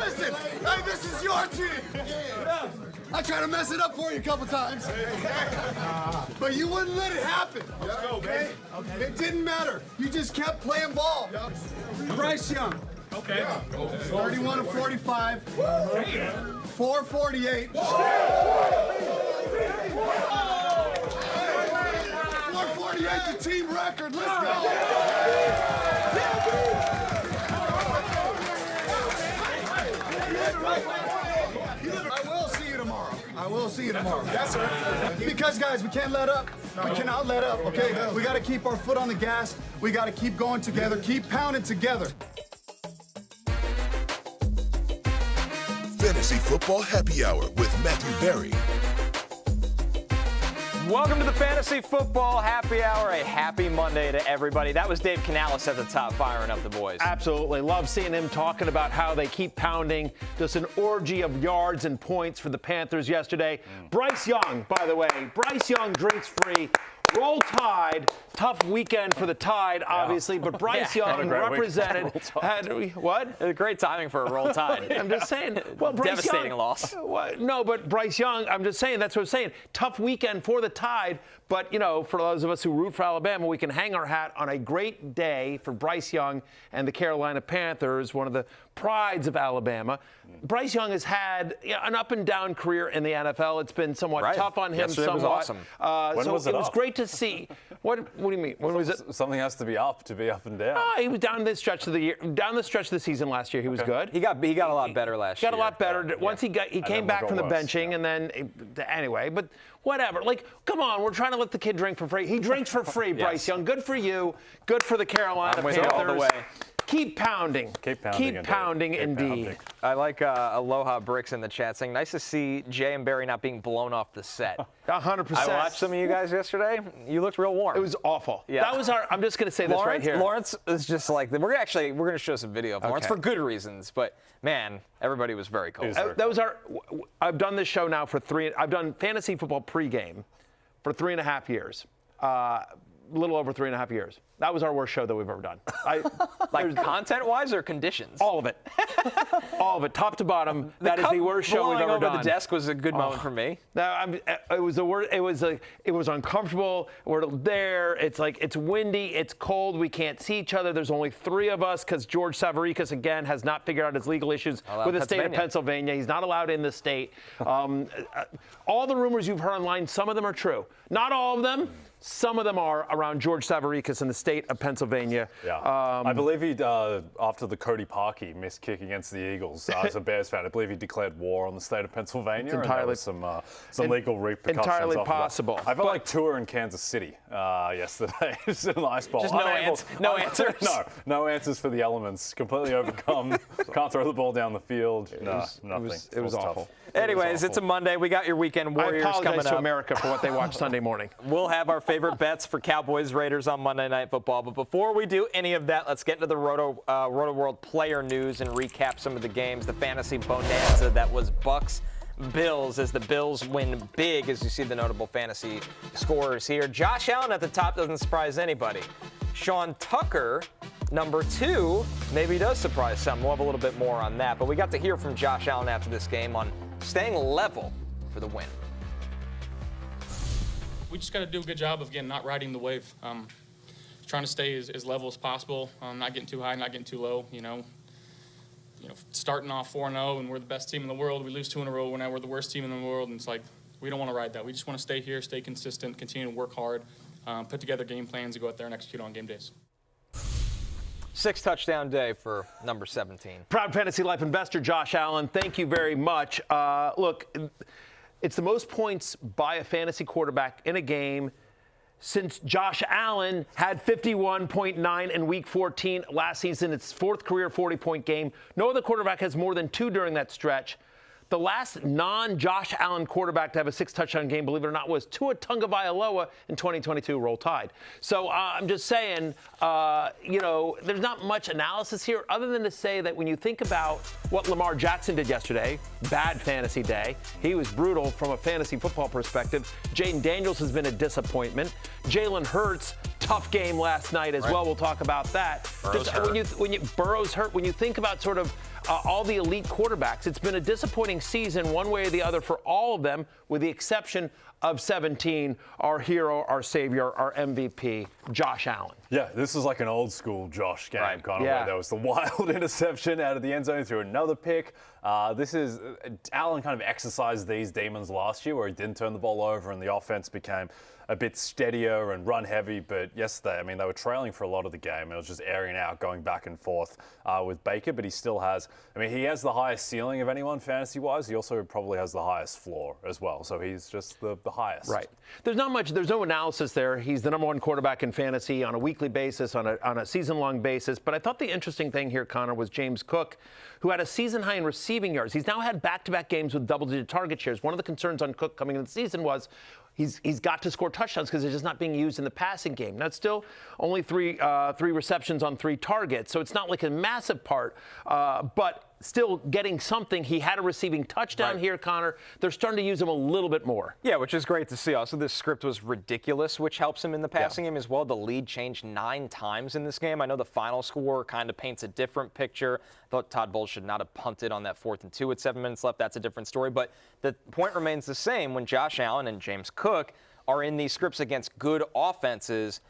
Listen, hey, this is your team. I tried to mess it up for you a couple times. But you wouldn't let it happen. Okay? It didn't matter. You just kept playing ball. Bryce Young. Okay. 31 of 45. 448. 448, the team record. Let's go. I will see you tomorrow. Yes, sir. Because, guys, we can't let up. No. We cannot let up, okay? No. We got to keep our foot on the gas. We got to keep going together, keep pounding together. Fantasy Football Happy Hour with Matthew Berry. Welcome to the Fantasy Football Happy Hour. A happy Monday to everybody. That was Dave Canales at the top, firing up the boys. Absolutely. Love seeing him talking about how they keep pounding. Just an orgy of yards and points for the Panthers yesterday. Bryce Young, by the way. Bryce Young drinks free. Roll Tide. Tough weekend for the Tide, obviously, but Bryce Young represented. What? Great timing for a Roll Tide. I'm just saying. Well, Bryce Devastating Young, loss. No, but Bryce Young, I'm just saying, that's what I'm saying. Tough weekend for the Tide, but, you know, for those of us who root for Alabama, we can hang our hat on a great day for Bryce Young and the Carolina Panthers, one of the prides of Alabama. Bryce Young has had an up-and-down career in the NFL. It's been somewhat tough on him. Yesterday was awesome. When was it was great to see. What do you mean? When was it? Something has to be up and down. He was down this stretch of the year, down the stretch of the season last year. He was good. He got a lot better last year. Got a lot better. Once he came back from the benching, and then anyway, but whatever. Like, come on, we're trying to let the kid drink for free. He drinks for free, Bryce Young. Good for you. Good for the Carolina Panthers. All the way. Keep pounding. Keep pounding indeed. I like Aloha Bricks in the chat saying, nice to see Jay and Barry not being blown off the set. 100%. I watched some of you guys yesterday. You looked real warm. It was awful. Yeah. That was I'm just going to say this right here. Lawrence is just like, we're going to show some video of Lawrence for good reasons. But, man, everybody was very cold. I've done this show now I've done fantasy football pregame for 3.5 years. A little over 3.5 years. That was our worst show that we've ever done. Like content-wise or conditions? All of it. All of it, top to bottom. That is the worst show we've ever done. The desk was a good moment for me. It was the worst. It was uncomfortable. We're there. It's like it's windy. It's cold. We can't see each other. There's only 3 of us because George Savarikas again has not figured out his legal issues with the state of Pennsylvania. He's not allowed in the state. All the rumors you've heard online, some of them are true. Not all of them. Some of them are around George Savarikas in the state of Pennsylvania. Yeah. I believe he, after the Cody Parkey missed kick against the Eagles, as a Bears fan, I believe he declared war on the state of Pennsylvania. It's entirely, and there was some legal repercussions. Entirely possible. I felt like Tua in Kansas City yesterday. It was an ice ball. Just no answers? No answers for the elements. Completely overcome. Can't throw the ball down the field. Nothing. It was awful. Anyways, it's a Monday. We got your weekend warriors coming up. I apologize to America for what they watch Sunday morning. We'll have our favorite bets for Cowboys-Raiders on Monday Night Football. But before we do any of that, let's get into the Rotoworld Player news and recap some of the games. The fantasy bonanza that was Bucs-Bills as the Bills win big, as you see the notable fantasy scorers here. Josh Allen at the top doesn't surprise anybody. Sean Tucker, number 2, maybe does surprise some. We'll have a little bit more on that. But we got to hear from Josh Allen after this game on staying level for the win. We just got to do a good job of, again, not riding the wave. Trying to stay as level as possible, not getting too high, not getting too low. You know, starting off 4-0 and we're the best team in the world. We lose 2 in a row. We're now the worst team in the world, and it's like we don't want to ride that. We just want to stay here, stay consistent, continue to work hard, put together game plans, and go out there and execute on game days. 6-touchdown day for number 17. Proud Fantasy Life investor Josh Allen, thank you very much. Look, it's the most points by a fantasy quarterback in a game since Josh Allen had 51.9 in Week 14 last season. It's 4th career 40-point game. No other quarterback has more than 2 during that stretch. The last non-Josh Allen quarterback to have a 6-touchdown game, believe it or not, was Tua Tagovailoa in 2022. Roll Tide. So I'm just saying, there's not much analysis here other than to say that when you think about what Lamar Jackson did yesterday, bad fantasy day. He was brutal from a fantasy football perspective. Jaden Daniels has been a disappointment. Jalen Hurts, tough game last night as well. We'll talk about that. Burrow's hurt. Burrow's hurt. When you think about sort of all the elite quarterbacks. It's been a disappointing season one way or the other for all of them, with the exception of 17, our hero, our savior, our MVP, Josh Allen. Yeah, this is like an old school Josh game, Right. kind of where there was the wild interception out of the end zone through another pick. This is Allen kind of exercised these demons last year where he didn't turn the ball over and the offense became a bit steadier and run heavy. But yesterday, I mean, they were trailing for a lot of the game. It was just airing out, going back and forth with Baker. But he still has, I mean, he has the highest ceiling of anyone fantasy-wise. He also probably has the highest floor as well. So he's just the highest. Right. There's not much, there's no analysis there. He's the number one quarterback in fantasy on a weekly basis, on a season-long basis. But I thought the interesting thing here, Connor, was James Cook, who had a season high in receiving yards. He's now had back-to-back games with double-digit target shares. One of the concerns on Cook coming into the season was he's got to score touchdowns because they're just not being used in the passing game. Now, it's still only three receptions on 3 targets, so it's not like a massive part, but still getting something. He had a receiving touchdown here, Connor. They're starting to use him a little bit more. Yeah, which is great to see. Also, this script was ridiculous, which helps him in the passing game as well. The lead changed 9 times in this game. I know the final score kind of paints a different picture. I thought Todd Bowles should not have punted on that 4th and 2 with 7 minutes left. That's a different story. But the point remains the same. When Josh Allen and James Cook are in these scripts against good offenses,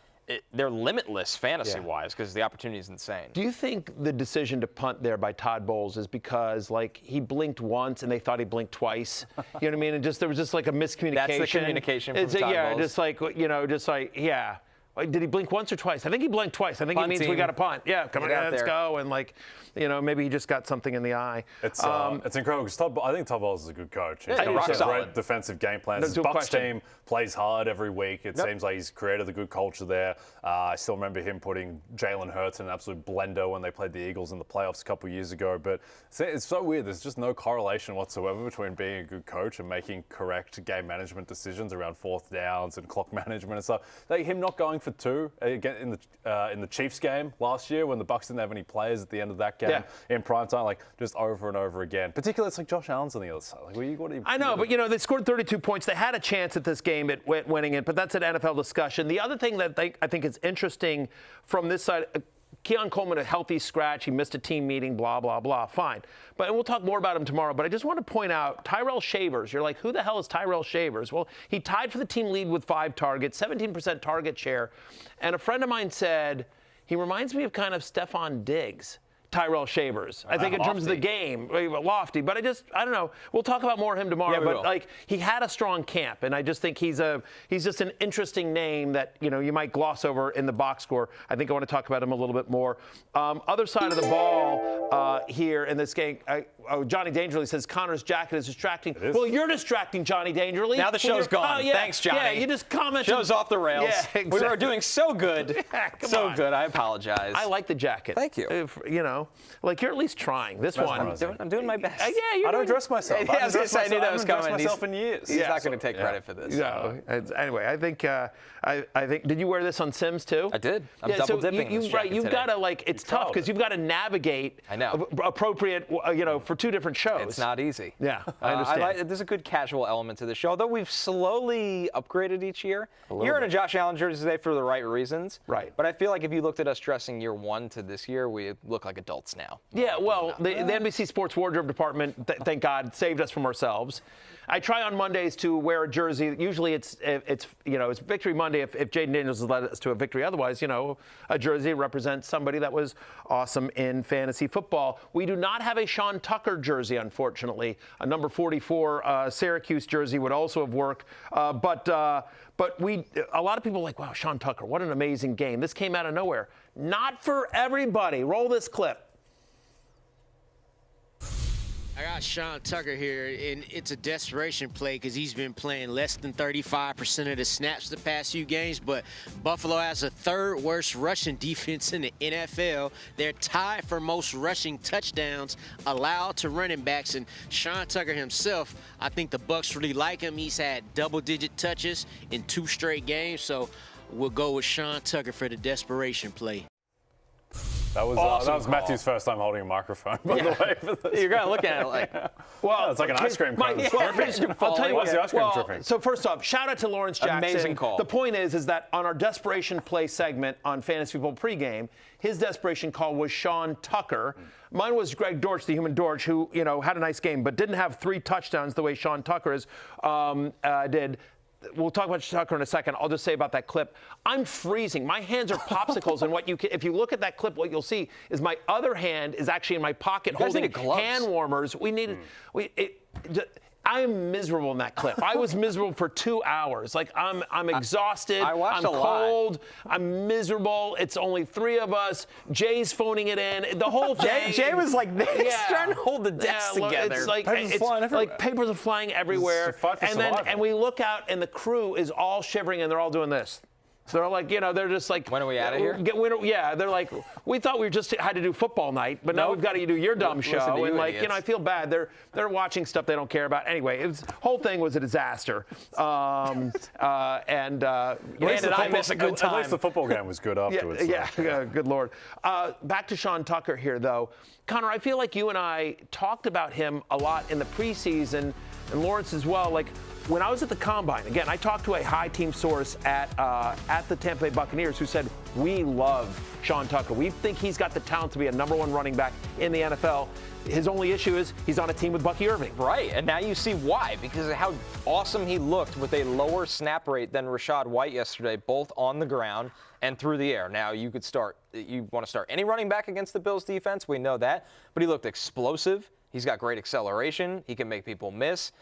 they're limitless fantasy-wise because the opportunity is insane. Do you think the decision to punt there by Todd Bowles is because, like, he blinked once and they thought he blinked twice? You know what I mean? And there was just like a miscommunication. That's the communication from Todd Bowles. Yeah, just like, yeah. Did he blink once or twice? I think he blinked twice. I think it means we got to punt. Yeah, come on, let's go. And, like, maybe he just got something in the eye. It's incredible because I think Todd Bowles is a good coach. He's Yeah, got a solid. great defensive game plan. His Bucs team plays hard every week. It seems like he's created a good culture there. I still remember him putting Jalen Hurts in an absolute blender when they played the Eagles in the playoffs a couple of years ago. But it's so weird. There's just no correlation whatsoever between being a good coach and making correct game management decisions around 4th downs and clock management and stuff. Like him not going for 2 again in the Chiefs game last year when the Bucs didn't have any players at the end of that game in prime time, like just over and over again. Particularly, it's like Josh Allen's on the other side. Like, I know, but they scored 32 points. They had a chance at this game at winning it, but that's an NFL discussion. The other thing that I think is interesting from this side, Keon Coleman, a healthy scratch. He missed a team meeting, blah, blah, blah. Fine. And we'll talk more about him tomorrow. But I just want to point out Tyrell Shavers. You're like, who the hell is Tyrell Shavers? Well, he tied for the team lead with 5 targets, 17% target share. And a friend of mine said, he reminds me of kind of Stephon Diggs. Tyrell Shavers. I think in terms of the game, lofty. But I don't know. We'll talk about more of him tomorrow. Yeah, but like, he had a strong camp, and I just think he's just an interesting name that you might gloss over in the box score. I think I want to talk about him a little bit more. Other side of the ball here in this game. Johnny Dangerly says Connor's jacket is distracting. Well, you're distracting Johnny Dangerly. Now the show's gone. Thanks, Johnny. Yeah, you just commented. Show's off the rails. Yeah, exactly. We were doing so good. Come on. Good. I apologize. I like the jacket. Thank you. Like you're at least trying. This one. I'm doing my best. Yeah, I don't dress myself. I was going to say, I knew that was coming. I haven't dressed myself in years. He's not going to take credit for this. No. Anyway, I think. Did you wear this on Sims too? I did. I'm double dipping. You've got to it's tough because you've got to navigate. I know. Appropriate, for 2 different shows. It's not easy. Yeah, I understand. There's a good casual element to the show, though we've slowly upgraded each year. You're in a Josh Allen jersey today for the right reasons. Right. But I feel like if you looked at us dressing year 1 to this year, we look like adults now. Yeah, well, the NBC Sports Wardrobe Department, thank God, saved us from ourselves. I try on Mondays to wear a jersey. Usually it's Victory Monday if Jaden Daniels has led us to a victory. Otherwise, a jersey represents somebody that was awesome in fantasy football. We do not have a Sean Tucker jersey, unfortunately. A number 44 Syracuse jersey would also have worked. But a lot of people are like, wow, Sean Tucker, what an amazing game. This came out of nowhere. Not for everybody. Roll this clip. I got Sean Tucker here, and it's a desperation play because he's been playing less than 35% of the snaps the past few games, but Buffalo has the 3rd worst rushing defense in the NFL. They're tied for most rushing touchdowns allowed to running backs, and Sean Tucker himself, I think the Bucs really like him. He's had double-digit touches in 2 straight games, so we'll go with Sean Tucker for the desperation play. That was Awesome that was call. Matthew's first time holding a microphone, by the way. For this. You're going to look at it like, Well, It's like an ice cream cone. I'll tell you Why's what. the ice cream dripping? So first off, shout out to Lawrence Jackson. Amazing call. The point is that on our desperation play segment on Fantasy Football pregame, his desperation call was Sean Tucker. Mine was Greg Dortch, the human Dortch, who had a nice game but didn't have 3 touchdowns the way Sean Tucker did. We'll talk about Tucker in a second. I'll just say about that clip. I'm freezing. My hands are popsicles, and if you look at that clip, what you'll see is my other hand is actually in my pocket holding hand warmers. I am miserable in that clip. I was miserable for 2 hours. Like I'm exhausted. I watched I'm a lot. cold. I'm miserable. It's only 3 of us. Jay's phoning it in. The whole thing. Jay was like this, trying to hold the desk together. It's like Papers flying everywhere. like papers are flying everywhere. It's a fight for survival. And we look out, and the crew is all shivering, and they're all doing this. So they're like, they're just like, when are we out of here? Yeah, they're like, we thought we just had to do football night, but now we've got to do your dumb show. And I feel bad. They're watching stuff they don't care about. Anyway, whole thing was a disaster. And I miss a good time. At least the football game was good afterwards. Yeah, good Lord. Back to Sean Tucker here, though. Connor, I feel like you and I talked about him a lot in the preseason, and Lawrence as well. Like, when I was at the Combine, again, I talked to a high team source at the Tampa Bay Buccaneers who said, we love Sean Tucker. We think he's got the talent to be a #1 running back in the NFL. His only issue is he's on a team with Bucky Irving. Right, and now you see why, because of how awesome he looked with a lower snap rate than Rachaad White yesterday, both on the ground and through the air. Now, you want to start any running back against the Bills defense, we know that, but he looked explosive. He's got great acceleration. He can make people miss.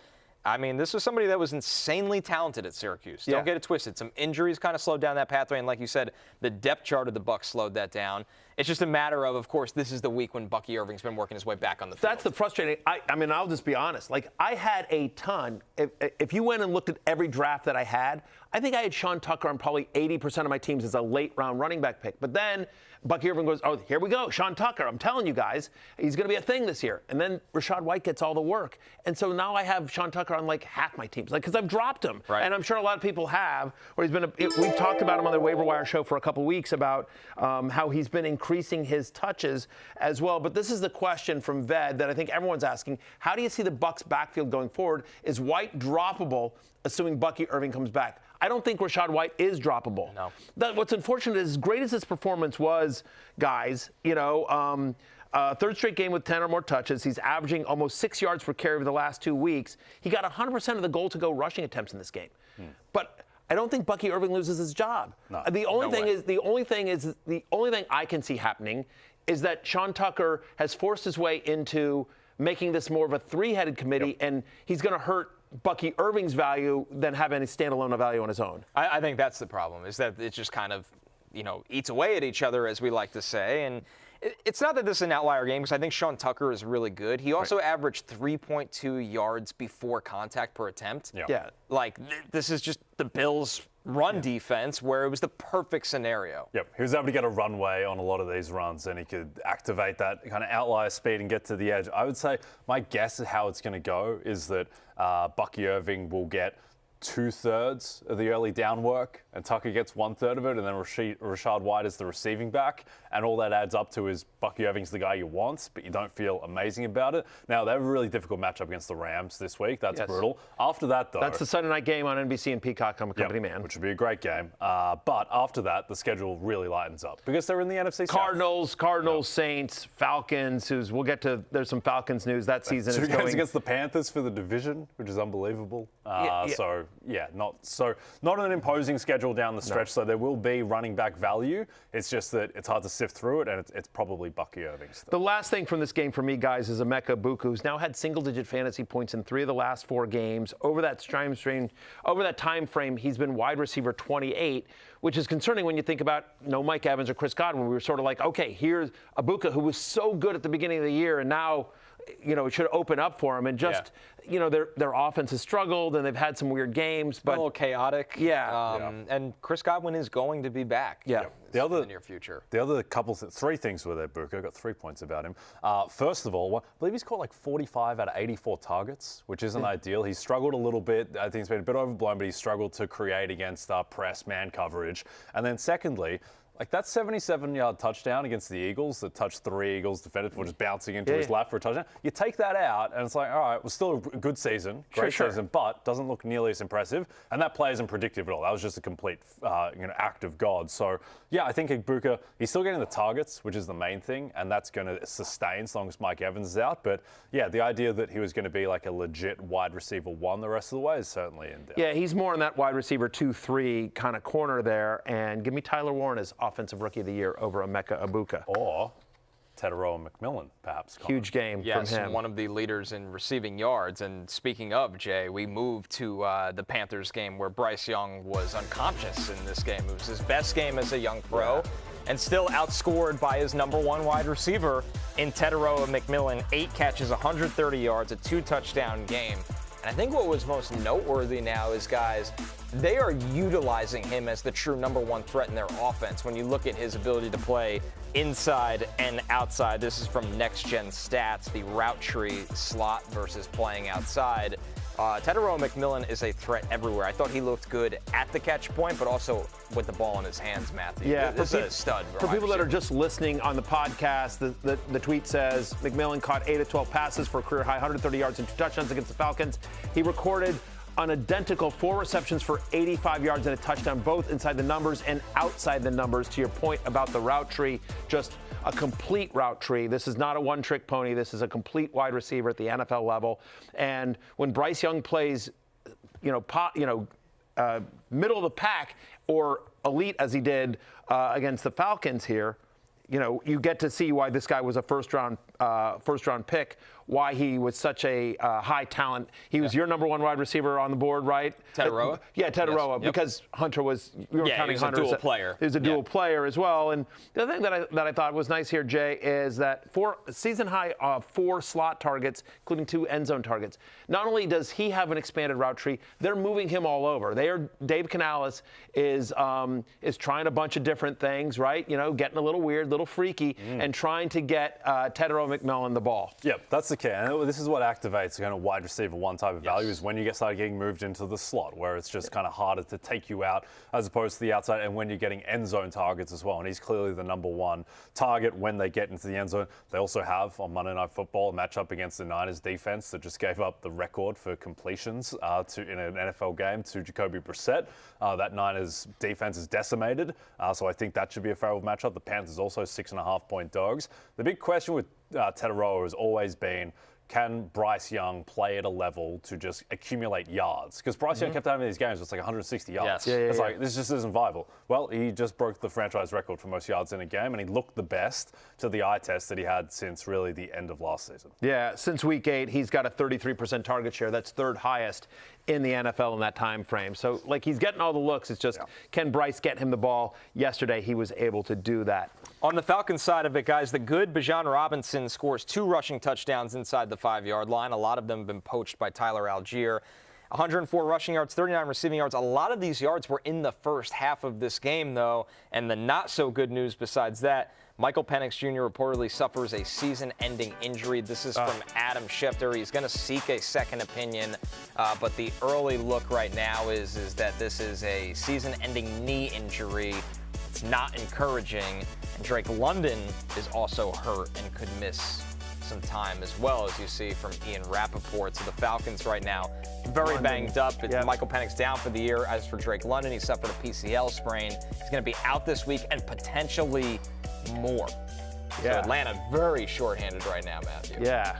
I mean, this was somebody that was insanely talented at Syracuse. Don't get it twisted. Some injuries kind of slowed down that pathway, and like you said, the depth chart of the Bucs slowed that down. It's just a matter of course, this is the week when Bucky Irving's been working his way back on the field. That's the frustrating. I mean, I'll just be honest. Like, I had a ton. If you went and looked at every draft that I had, I think I had Sean Tucker on probably 80% of my teams as a late-round running back pick. But then Bucky Irving goes, oh, here we go, Sean Tucker. I'm telling you guys, he's going to be a thing this year. And then Rachaad White gets all the work. And so now I have Sean Tucker on like half my teams, because I've dropped him. Right. And I'm sure a lot of people have. Or we've talked about him on the waiver wire show for a couple weeks about how he's been increasing his touches as well. But this is the question from Ved that I think everyone's asking. How do you see the Bucs backfield going forward? Is White droppable, assuming Bucky Irving comes back? I don't think Rachaad White is droppable. No. What's unfortunate is, as great as his performance was, guys, third straight game with 10 or more touches. He's averaging almost 6 yards per carry over the last 2 weeks. He got 100% of the goal-to-go rushing attempts in this game. But I don't think Bucky Irving loses his job. No, the only thing I can see happening is that Sean Tucker has forced his way into making this more of a three-headed committee, and he's going to hurt Bucky Irving's value than have any standalone value on his own. I think that's the problem, is that it just kind of, eats away at each other, as we like to say. And it's not that this is an outlier game, because I think Sean Tucker is really good. He also averaged 3.2 yards before contact per attempt. Yeah. Like, this is just the Bills' run defense, where it was the perfect scenario. Yep, he was able to get a runway on a lot of these runs, and he could activate that kind of outlier speed and get to the edge. I would say my guess of how it's going to go is that Bucky Irving will get 2/3 of the early down work, and Tucker gets 1/3 of it, and then Rachaad White is the receiving back, and all that adds up to is Bucky Irving's the guy you want, but you don't feel amazing about it. Now, they have a really difficult matchup against the Rams this week. That's brutal. After that, though... That's the Sunday night game on NBC and Peacock. I'm a company man. Which would be a great game. But after that, the schedule really lightens up, because they're in the NFC South. Cardinals, Saints, Falcons, we'll get to... There's some Falcons news that season. Two games against the Panthers for the division, which is unbelievable. So, not an imposing schedule down the stretch, so there will be running back value. It's just that it's hard to sift through it, and it's probably Bucky Irving still. The last thing from this game for me, guys, is Emeka Buku, who's now had single-digit fantasy points in 3 of the last 4 games. Over that time frame, he's been wide receiver 28, which is concerning when you think about Mike Evans or Chris Godwin. We were sort of like, okay, here's Abuka, who was so good at the beginning of the year, and now it should open up for him. And just, their offense has struggled, and they've had some weird games. But a little chaotic. And Chris Godwin is going to be back. Yeah. In the near future. The other three things were there, Buka. I got 3 points about him. First of all, I believe he's caught like 45 out of 84 targets, which isn't ideal. He's struggled a little bit. I think he's been a bit overblown, but he's struggled to create against press man coverage. And then secondly, Like that 77-yard touchdown against the Eagles that touched 3 Eagles defenders before just bouncing into his lap for a touchdown. You take that out, and it's like, all right, it was still a good season, great season, but doesn't look nearly as impressive. And that play isn't predictive at all. That was just a complete act of God. So, yeah, I think Ibuka, he's still getting the targets, which is the main thing, and that's going to sustain as long as Mike Evans is out. But, yeah, the idea that he was going to be like a legit wide receiver 1 the rest of the way is certainly in doubt. Yeah, he's more in that wide receiver 2-3 kind of corner there. And give me Tyler Warren as Offensive Rookie of the Year over Emeka Ibuka. Or Tetairoa McMillan, perhaps. Huge game from him. One of the leaders in receiving yards. And speaking of, Jay, we moved to the Panthers game where Bryce Young was unconscious in this game. It was his best game as a young pro. And still outscored by his number 1 wide receiver in Tetairoa McMillan. 8 catches, 130 yards, a 2-touchdown game. And I think what was most noteworthy now is, guys, they are utilizing him as the true number 1 threat in their offense. When you look at his ability to play inside and outside, this is from Next Gen Stats, the route tree slot versus playing outside. Tetairoa McMillan is a threat everywhere. I thought he looked good at the catch point, but also with the ball in his hands, Matthew. Yeah, this is a stud. For people that are just listening on the podcast, the tweet says McMillan caught 8 of 12 passes for a career high 130 yards and 2 touchdowns against the Falcons. He recorded an identical 4 receptions for 85 yards and a touchdown, both inside the numbers and outside the numbers. To your point about the route tree, just a complete route tree. This is not a one-trick pony. This is a complete wide receiver at the NFL level. And when Bryce Young plays, middle of the pack or elite as he did against the Falcons here, you get to see why this guy was a first-round pick, why he was such a high talent. He was your number 1 wide receiver on the board, right? Tetairoa? Yeah, Tetairoa, Yes. because Hunter was, we were counting Hunter. He was a dual player. He was a dual player as well. And the other thing that I thought was nice here, Jay, is that 4 season high 4 slot targets, including 2 end zone targets. Not only does he have an expanded route tree, they're moving him all over. Dave Canales is trying a bunch of different things, right? Getting a little weird, little freaky, and trying to get Tetairoa McMillan the ball. Yep, that's the key. And this is what activates kind of wide receiver 1 type of value is when you start getting moved into the slot, where it's just kind of harder to take you out as opposed to the outside, and when you're getting end zone targets as well. And he's clearly the number 1 target when they get into the end zone. They also have on Monday Night Football a matchup against the Niners defense that just gave up the record for completions in an NFL game to Jacoby Brissett. That Niners defense is decimated, so I think that should be a favorable matchup. The Panthers also 6.5-point dogs. The big question with Tetairoa has always been, can Bryce Young play at a level to just accumulate yards? Because Bryce Young kept having these games, it's like 160 yards. Yes. Like, this just isn't viable. Well, he just broke the franchise record for most yards in a game, and he looked the best to the eye test that he had since really the end of last season. Yeah, since week 8, he's got a 33% target share. That's 3rd highest in the NFL in that time frame. So, he's getting all the looks. It's just, can Bryce get him the ball? Yesterday, he was able to do that. On the Falcons side of it, guys, the good Bijan Robinson scores 2 rushing touchdowns inside the 5-yard line. A lot of them have been poached by Tyler Algier. 104 rushing yards, 39 receiving yards. A lot of these yards were in the first half of this game, though. And the not-so-good news besides that, Michael Penix Jr. reportedly suffers a season-ending injury. This is from Adam Schefter. He's going to seek a second opinion, but the early look right now is that this is a season-ending knee injury. It's not encouraging. And Drake London is also hurt and could miss some time as well, as you see from Ian Rappaport. So the Falcons right now very banged up. It's Michael Penix down for the year. As for Drake London, he suffered a PCL sprain. He's going to be out this week and potentially more. So Atlanta very shorthanded right now, Matthew. Yeah.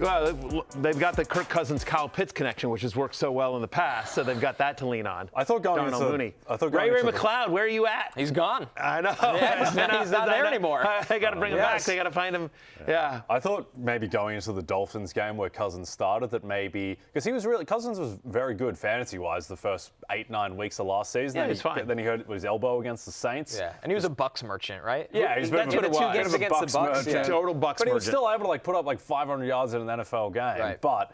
Well, they've got the Kirk Cousins-Kyle Pitts connection, which has worked so well in the past, so they've got that to lean on. I thought going Darnell into Mooney. Ray McLeod, where are you at? He's gone. I know. Yeah, he's not there anymore. They got to bring him back. They got to find him. Yeah. I thought maybe going into the Dolphins game where Cousins started, that maybe because Cousins was very good fantasy-wise the first 8-9 weeks of last season. Yeah, he's fine. Then he hurt his elbow against the Saints. Yeah, and he was a Bucs merchant, right? Yeah, he's been the 2 games against the Bucs. Yeah. Total Bucs But he was merchant. still able to put up 500 yards in an NFL game. Right. But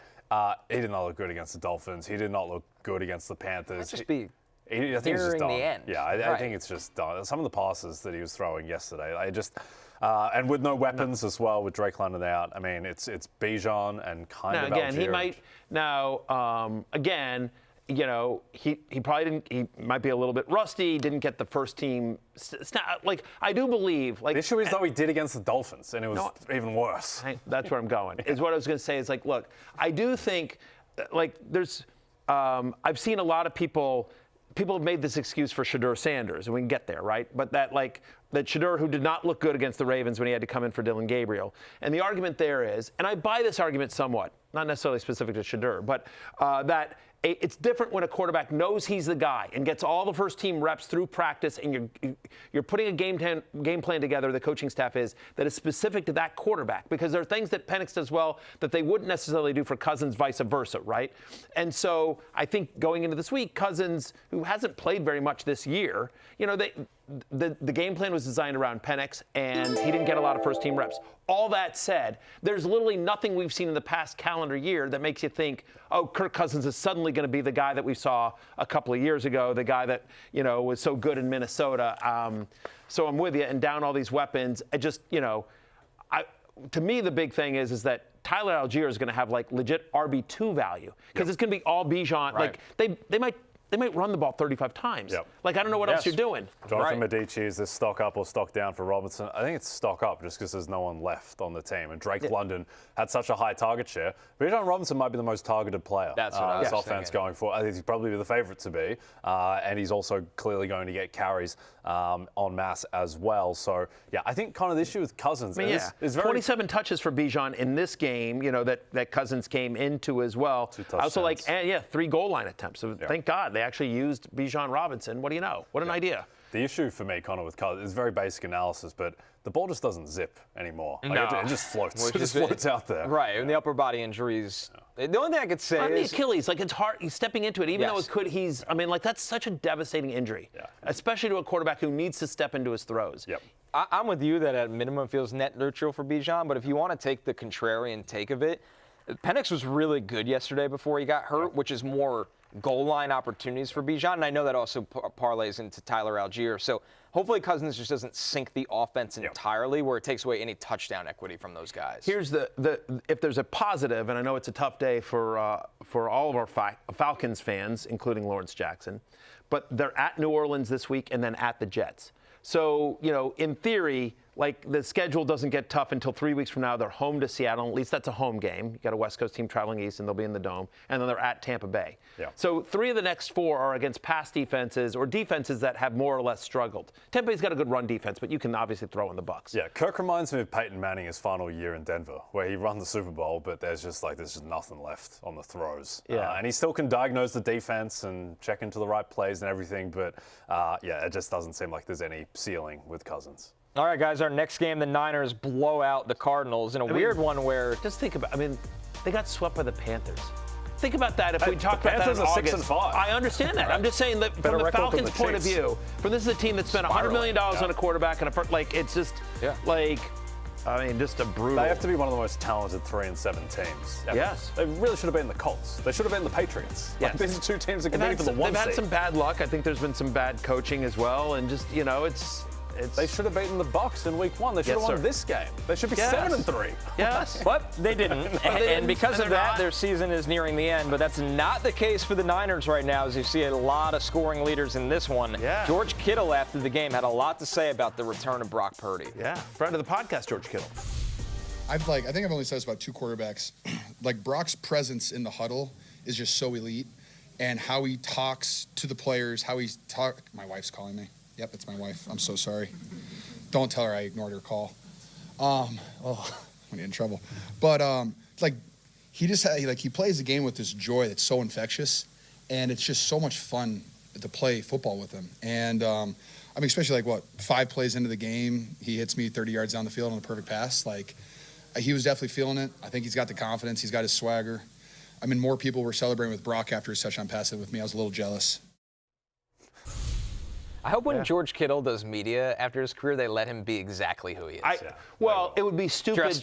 he did not look good against the Dolphins. He did not look good against the Panthers. Might just be I think it's just nearing done. the end. Yeah, I think it's just done. Some of the passes that he was throwing yesterday, and with no weapons as well, with Drake London out. I mean, it's Bijan and kind of again, Algier. he might now. Again, you know, he probably didn't. He might be a little bit rusty. Didn't get the first team. Like I do believe. Like the issue is though he did against the Dolphins, and it was even worse. That's where I'm going. Is what I was going to say. Is like, look, I do think, like, there's. I've seen a lot of people have made this excuse for Shedeur Sanders, and we can get there, right? But that Shedeur, who did not look good against the Ravens when he had to come in for Dillon Gabriel. And the argument there is, and I buy this argument somewhat, not necessarily specific to Shedeur, but that it's different when a quarterback knows he's the guy and gets all the first team reps through practice, and you're putting a game plan together, the coaching staff is, that is specific to that quarterback, because there are things that Penix does well that they wouldn't necessarily do for Cousins, vice versa, right? And so I think going into this week, Cousins, who hasn't played very much this year, you know, the game plan was designed around Penix, and he didn't get a lot of first team reps. All that said, there's literally nothing we've seen in the past calendar year that makes you think, oh, Kirk Cousins is suddenly going to be the guy that we saw a couple of years ago, the guy that, you know, was so good in Minnesota. So I'm with you, and down all these weapons. I just, you know, to me the big thing is that Tyler Algier is going to have like legit RB2 value, because it's going to be all Bijan. Right. Like they might run the ball 35 times. Yep. Like, I don't know what else you're doing. Jonathan Medici, is this stock up or stock down for Robinson? I think it's stock up just because there's no one left on the team. And Drake London had such a high target share. Bijan Robinson might be the most targeted player. That's what I was offense thinking. going for. I think he's probably the favorite to be. And he's also clearly going to get carries en masse as well. So, yeah, I think kind of the issue with Cousins is very... 27 touches for Bijan in this game, you know, that Cousins came into as well. 2 touchdowns. Also, 3 goal line attempts. So thank God they actually used Bijan Robinson. What do you know? What an idea. The issue for me, Connor, with Cousins is very basic analysis, but the ball just doesn't zip anymore. Like, it just floats. It just floats out there. Right, and the upper body injuries. The only thing I could say is... the Achilles, like, it's hard. He's stepping into it, even though it could, that's such a devastating injury, especially to a quarterback who needs to step into his throws. Yep. I'm with you that at minimum feels net neutral for Bijan, but if you want to take the contrarian take of it, Penix was really good yesterday before he got hurt, which is more goal line opportunities for Bijan, and I know that also parlays into Tyler Algier. So hopefully Cousins just doesn't sink the offense entirely, where it takes away any touchdown equity from those guys. Here's if there's a positive, and I know it's a tough day for all of our Falcons fans, including Lawrence Jackson, but they're at New Orleans this week and then at the Jets. So, you know, in theory, like, the schedule doesn't get tough until 3 weeks from now. They're home to Seattle. At least that's a home game. You got a West Coast team traveling east, and they'll be in the Dome. And then they're at Tampa Bay. Yeah. So 3 of the next 4 are against past defenses or defenses that have more or less struggled. Tampa Bay's got a good run defense, but you can obviously throw in the Bucs. Yeah, Kirk reminds me of Peyton Manning his final year in Denver, where he won the Super Bowl, but there's just nothing left on the throws. Yeah. And he still can diagnose the defense and check into the right plays and everything, but it just doesn't seem like there's any ceiling with Cousins. All right, guys, our next game, the Niners blow out the Cardinals in a weird one where... Just think about they got swept by the Panthers. Think about that if we talked about that in Panthers are August. 6-5. I understand that. I'm just saying that from the Falcons' point of view, this is a team that spent $100 million on a quarterback, and it's just just a brutal... They have to be one of the most talented 3-7 teams ever. Yes. They really should have been the Colts. They should have been the Patriots. Yes. These are 2 teams that competing for the 1 seed. They've had some bad luck. I think there's been some bad coaching as well, and just, you know, They should have beaten the Bucs in Week 1. They should have won this game. They should be 7-3. Yes. But they didn't. And because of that, their season is nearing the end. But that's not the case for the Niners right now, as you see a lot of scoring leaders in this one. Yeah. George Kittle, after the game, had a lot to say about the return of Brock Purdy. Yeah. Friend of the podcast, George Kittle. I think I've only said this about 2 quarterbacks. Like, Brock's presence in the huddle is just so elite. And how he talks to the players, my wife's calling me. Yep, it's my wife. I'm so sorry. Don't tell her I ignored her call. I'm gonna get in trouble. But he plays the game with this joy that's so infectious, and it's just so much fun to play football with him. And especially 5 plays into the game, he hits me 30 yards down the field on a perfect pass. He was definitely feeling it. I think he's got the confidence. He's got his swagger. More people were celebrating with Brock after his touchdown pass with me. I was a little jealous. I hope when George Kittle does media after his career, they let him be exactly who he is. It would be stupid.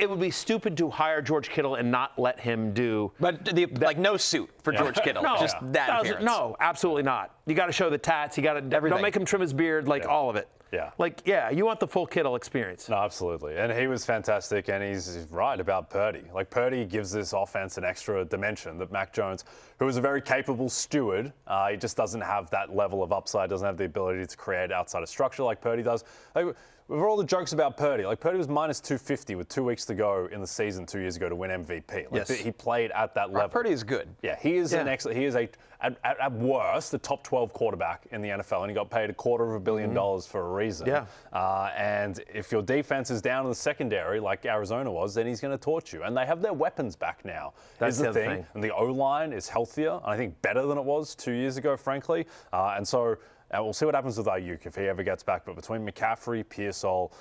It would be stupid to hire George Kittle and not let him do. But no suit for George Kittle. No, just that appearance. No, absolutely not. You got to show the tats. You got to don't make him trim his beard. All of it. Yeah. Like, yeah, you want the full Kittle experience. No, absolutely. And he was fantastic, and he's right about Purdy. Like, Purdy gives this offense an extra dimension that Mac Jones, who is a very capable steward, he just doesn't have that level of upside, doesn't have the ability to create outside of structure like Purdy does. Like, with all the jokes about Purdy, like Purdy was minus 250 with 2 weeks to go in the season 2 years ago to win MVP. Like, he played at that level. Purdy is good. Yeah, he is an excellent. He is at worst, the top 12 quarterback in the NFL, and he got paid $250 million for a reason. Yeah. And if your defense is down in the secondary, like Arizona was, then he's going to torch you. And they have their weapons back now. That's the the other thing. thing. And the O-line is healthier, and I think better than it was 2 years ago, frankly. And so we'll see what happens with Ayuk if he ever gets back. But between McCaffrey, Pearsall,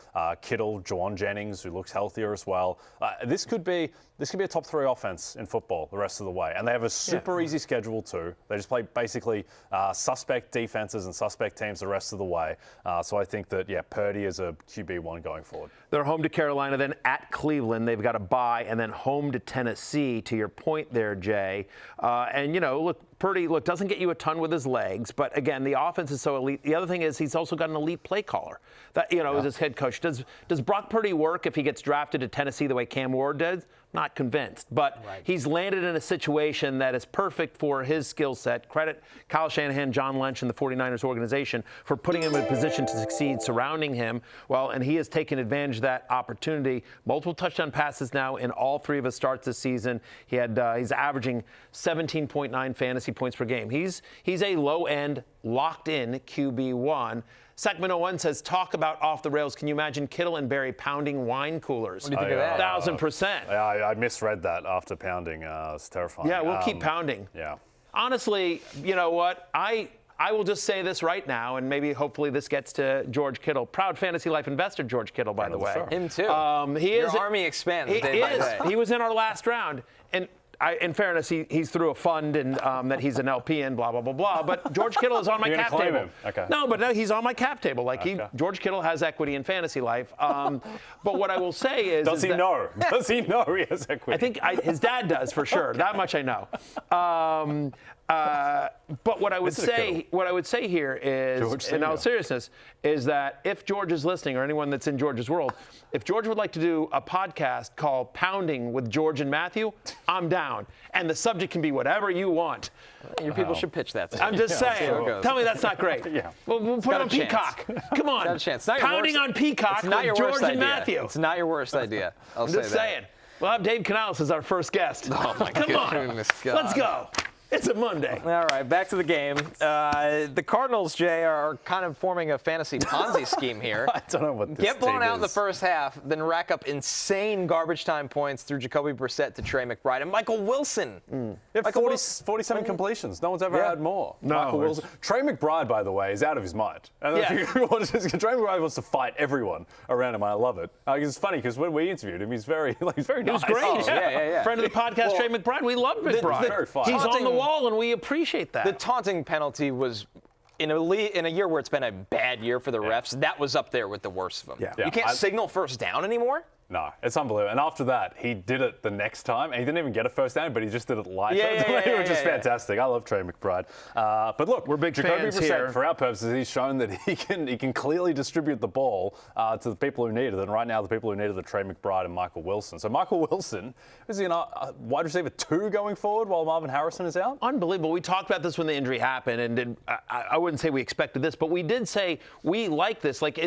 Kittle, Juwan Jennings, who looks healthier as well, this could be a top 3 offense in football the rest of the way. And they have a super easy schedule too. They just play basically suspect defenses and suspect teams the rest of the way. So I think that, Purdy is a QB1 going forward. They're home to Carolina, then at Cleveland. They've got a bye, and then home to Tennessee, to your point there, Jay. And, look, Purdy, doesn't get you a ton with his legs, but again, the offense is so elite. The other thing is he's also got an elite play caller that, as his head coach. Does Brock Purdy work if he gets drafted to Tennessee the way Cam Ward did? Not convinced, but he's landed in a situation that is perfect for his skill set. Credit Kyle Shanahan, John Lynch, and the 49ers organization for putting him in a position to succeed, surrounding him. Well, and he has taken advantage of that opportunity. Multiple touchdown passes now in all 3 of his starts this season. He's averaging 17.9 fantasy points per game. He's a low-end, locked-in QB1. Sacramento 1 says, talk about off the rails. Can you imagine Kittle and Barry pounding wine coolers? What do you think of that? 1,000%. I misread that after pounding. It's terrifying. Yeah, we'll keep pounding. Yeah. Honestly, you know what? I will just say this right now, and maybe hopefully this gets to George Kittle. Proud Fantasy Life investor, George Kittle, by the way. Him too. Your army expands He day by day. He was in our last round. And in fairness, he's through a fund and that he's an LP in, blah, blah, blah, blah. But George Kittle is on my cap claim table. him? Okay. No, he's on my cap table. George Kittle has equity in Fantasy Life. But what I will say is... Does he know? Does he know he has equity? I think his dad does, for sure. That much I know. But what I would say here is, in all seriousness, is that if George is listening, or anyone that's in George's world, if George would like to do a podcast called Pounding with George and Matthew, I'm down. And the subject can be whatever you want. Your people should pitch that to me. I'm just saying. Tell me that's not great. Yeah. We'll put it on Peacock. Come on. Got a chance. Pounding on Peacock with George and Matthew. It's not your worst idea. I'm just saying. We'll have Dave Canales as our first guest. Oh, my goodness. God. Let's go. It's a Monday. All right, back to the game. The Cardinals, Jay, are kind of forming a fantasy Ponzi scheme here. I don't know what this Get blown team out in the is. first half, then rack up insane garbage time points through Jacoby Brissett to Trey McBride and Michael Wilson. Yeah, 47 completions. No one's ever had more. No. Michael Wilson. Trey McBride, by the way, is out of his mind. And Trey McBride wants to fight everyone around him. I love it. It's funny because when we interviewed him, he's very nice. He was great. Oh, yeah. Friend of the podcast, Trey McBride. We love McBride. very fun. He's on the wall, and we appreciate that. The taunting penalty was in a year where it's been a bad year for the refs. That was up there with the worst of them. Yeah. You can't signal first down anymore? No, it's unbelievable. And after that, he did it the next time. And he didn't even get a first down, but he just did it live. Which is fantastic. I love Trey McBride. But look, we're big Jacoby fans Brissett, here. For our purposes, he's shown that he can clearly distribute the ball to the people who need it. And right now, the people who need it are Trey McBride and Michael Wilson. So Michael Wilson, is he a wide receiver 2 going forward while Marvin Harrison is out? Unbelievable. We talked about this when the injury happened, and I wouldn't say we expected this, but we did say we like this. Like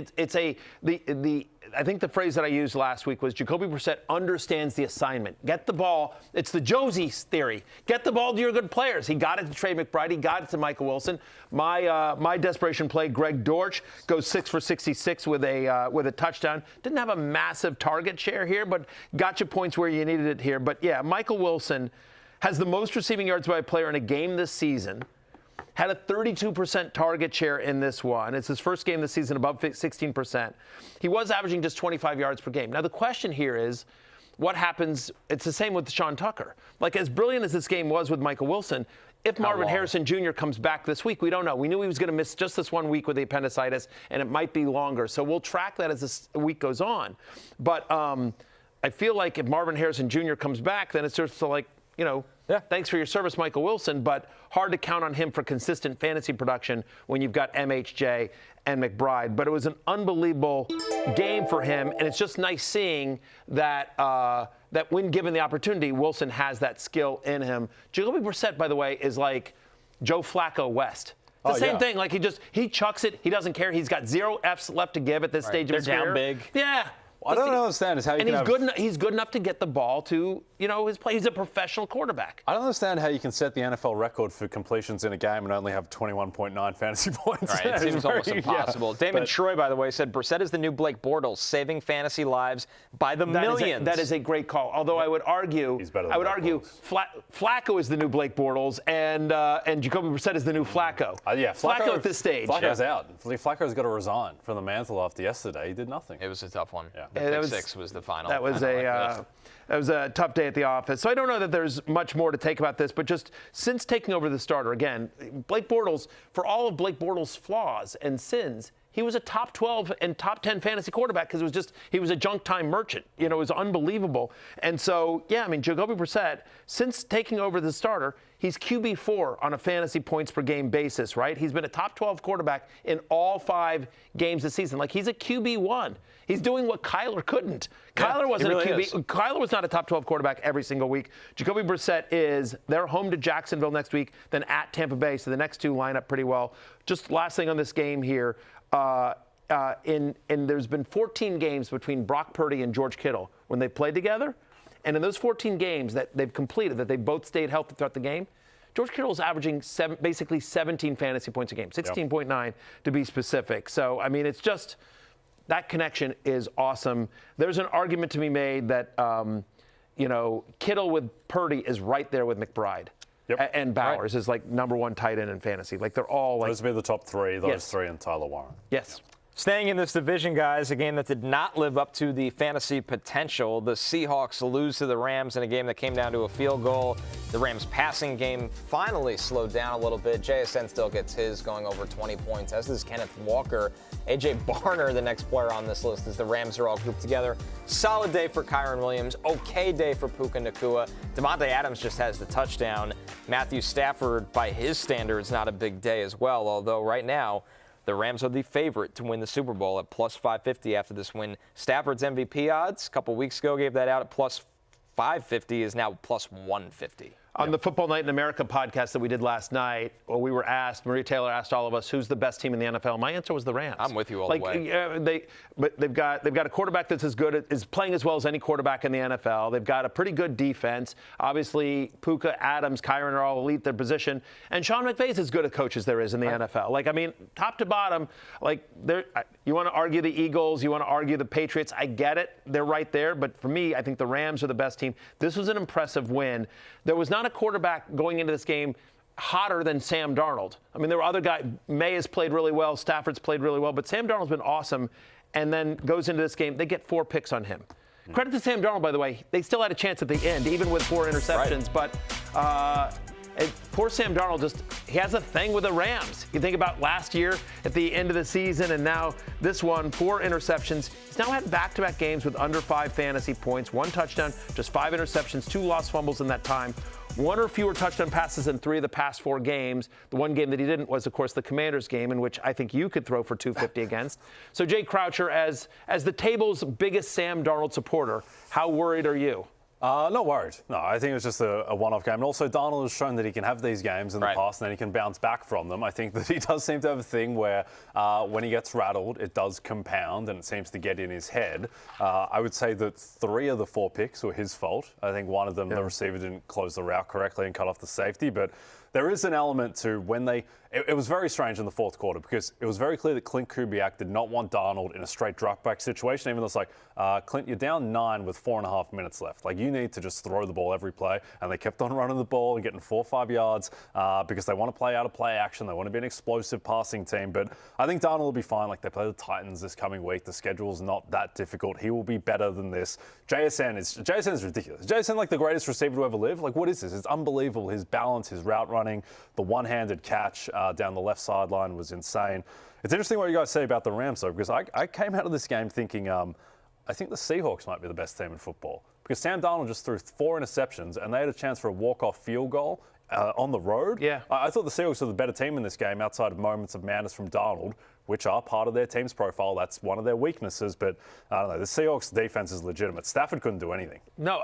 I think the phrase that I used last week was Jacoby Brissett understands the assignment. Get the ball. It's the Josie theory. Get the ball to your good players. He got it to Trey McBride. He got it to Michael Wilson. My desperation play, Greg Dortch, goes 6 for 66 with a touchdown. Didn't have a massive target share here, but got you points where you needed it here. But, yeah, Michael Wilson has the most receiving yards by a player in a game this season. Had a 32% target share in this one. It's his first game this season above 16%. He was averaging just 25 yards per game. Now, the question here is, what happens? It's the same with Sean Tucker. Like, as brilliant as this game was with Michael Wilson, if Marvin Harrison Jr. comes back this week, we don't know. We knew he was going to miss just this 1 week with the appendicitis, and it might be longer. So we'll track that as this week goes on. But I feel like if Marvin Harrison Jr. comes back, then it starts to, like, thanks for your service, Michael Wilson, but hard to count on him for consistent fantasy production when you've got MHJ and McBride. But it was an unbelievable game for him, and it's just nice seeing that that when given the opportunity, Wilson has that skill in him. Jacoby Brissett, by the way, is like Joe Flacco West. It's the same thing. Like he chucks it. He doesn't care. He's got 0 F's left to give at this stage of his career. They're down big. Yeah. Well, I don't understand is how you can he's good enough to get the ball to, his play. He's a professional quarterback. I don't understand how you can set the NFL record for completions in a game and only have 21.9 fantasy points. Right, it seems almost impossible. Damon Troy, by the way, said Brissett is the new Blake Bortles, saving fantasy lives by the millions. That is a great call. Although I would argue, Flacco is the new Blake Bortles, and Jacoby Brissett is the new Flacco. Flacco at this stage. Flacco's out. Flacco's got to resign from the mantle after yesterday. He did nothing. It was a tough one. Yeah. The pick six was the final. That was a tough day at the office. So I don't know that there's much more to take about this, but just since taking over the starter, again, Blake Bortles, for all of Blake Bortles' flaws and sins, he was a top 12 and top 10 fantasy quarterback because he was a junk time merchant. It was unbelievable. And so, Jacoby Brissett, since taking over the starter, he's QB4 on a fantasy points per game basis, right? He's been a top 12 quarterback in all 5 games this season. Like, he's a QB1. He's doing what Kyler couldn't. Kyler wasn't a QB. Kyler was not a top 12 quarterback every single week. Jacoby Brissett is. They're home to Jacksonville next week, then at Tampa Bay. So the next two line up pretty well. Just last thing on this game here. There's been 14 games between Brock Purdy and George Kittle when they played together. And in those 14 games that they've completed, that they both stayed healthy throughout the game, George Kittle is averaging basically 17 fantasy points a game, 16.9 to be specific. So, it's just that connection is awesome. There's an argument to be made that, Kittle with Purdy is right there with McBride. Yep. And Bowers is like number 1 tight end in fantasy. Like, they're all like. Those would be the top 3, those 3 and Tyler Warren. Yes. Staying in this division, guys, a game that did not live up to the fantasy potential. The Seahawks lose to the Rams in a game that came down to a field goal. The Rams' passing game finally slowed down a little bit. JSN still gets his, going over 20 points, as does Kenneth Walker. A.J. Barner, the next player on this list, as the Rams are all grouped together. Solid day for Kyren Williams. Okay day for Puka Nacua. Devontae Adams just has the touchdown. Matthew Stafford, by his standards, not a big day as well, although right now, the Rams are the favorite to win the Super Bowl at plus 550 after this win. Stafford's MVP odds a couple weeks ago gave that out at plus 550, is now plus 150. On the Football Night in America podcast that we did last night, we were asked, Maria Taylor asked all of us, who's the best team in the NFL? My answer was the Rams. I'm with you all the way. But they've got a quarterback that's as good, is playing as well as any quarterback in the NFL. They've got a pretty good defense. Obviously, Puka, Adams, Kyren are all elite at their position. And Sean McVay's as good a coach as there is in the NFL. Top to bottom, you want to argue the Eagles, you want to argue the Patriots. I get it. They're right there. But for me, I think the Rams are the best team. This was an impressive win. There was not a quarterback going into this game hotter than Sam Darnold. There were other guys. May has played really well. Stafford's played really well. But Sam Darnold's been awesome. And then goes into this game. They get 4 picks on him. Credit to Sam Darnold, by the way. They still had a chance at the end, even with 4 interceptions. Right. But poor Sam Darnold, he has a thing with the Rams. You think about last year at the end of the season, and now this one, 4 interceptions. He's now had back-to-back games with under 5 fantasy points, 1 touchdown, just 5 interceptions, 2 lost fumbles in that time. 1 or fewer touchdown passes in 3 of the past 4 games. The one game that he didn't was, of course, the Commanders game, in which I think you could throw for 250 against. So, Jay Croucher, as the table's biggest Sam Darnold supporter, how worried are you? Not worried. No, I think it was just a one-off game. And also, Darnold has shown that he can have these games in the past and then he can bounce back from them. I think that he does seem to have a thing where when he gets rattled, it does compound and it seems to get in his head. I would say that 3 of the 4 picks were his fault. I think one of them, the receiver didn't close the route correctly and cut off the safety. But there is an element to when it was very strange in the 4th quarter because it was very clear that Clint Kubiak did not want Darnold in a straight drop back situation, even though it's like, Clint, you're down 9 with 4.5 minutes left. You need to just throw the ball every play. And they kept on running the ball and getting 4 or 5 yards because they want to play out of play action. They want to be an explosive passing team. But I think Darnold will be fine. They play the Titans this coming week. The schedule's not that difficult. He will be better than this. JSN is ridiculous. JSN, the greatest receiver to ever live. What is this? It's unbelievable. His balance, his route running, the one-handed catch down the left sideline was insane. It's interesting what you guys say about the Rams, though, because I came out of this game thinking I think the Seahawks might be the best team in football. because Sam Darnold just threw 4 interceptions, and they had a chance for a walk-off field goal on the road. Yeah. I thought the Seahawks were the better team in this game outside of moments of madness from Darnold, which are part of their team's profile. That's one of their weaknesses, but I don't know. The Seahawks defense is legitimate. Stafford couldn't do anything. No,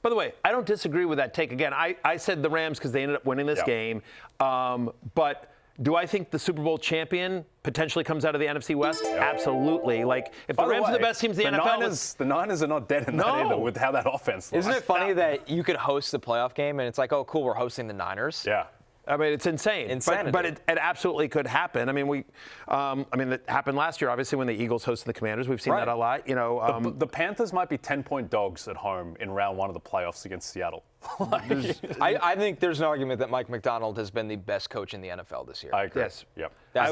by the way, I don't disagree with that take. Again, I said the Rams because they ended up winning this game, but do I think the Super Bowl champion potentially comes out of the NFC West? Absolutely. Like, if the Rams are the best teams in the NFL... The Niners are not dead in that either with how that offense looks. Isn't it funny that you could host the playoff game and it's like, oh, cool, we're hosting the Niners? Yeah. I mean, it's insane. Insanity. But it absolutely could happen. I mean, it happened last year, obviously, when the Eagles hosted the Commanders. We've seen that a lot. You know, the Panthers might be 10-point dogs at home in round 1 of the playoffs against Seattle. I think there's an argument that Mike Macdonald has been the best coach in the NFL this year. I agree. Yes. Yep. That's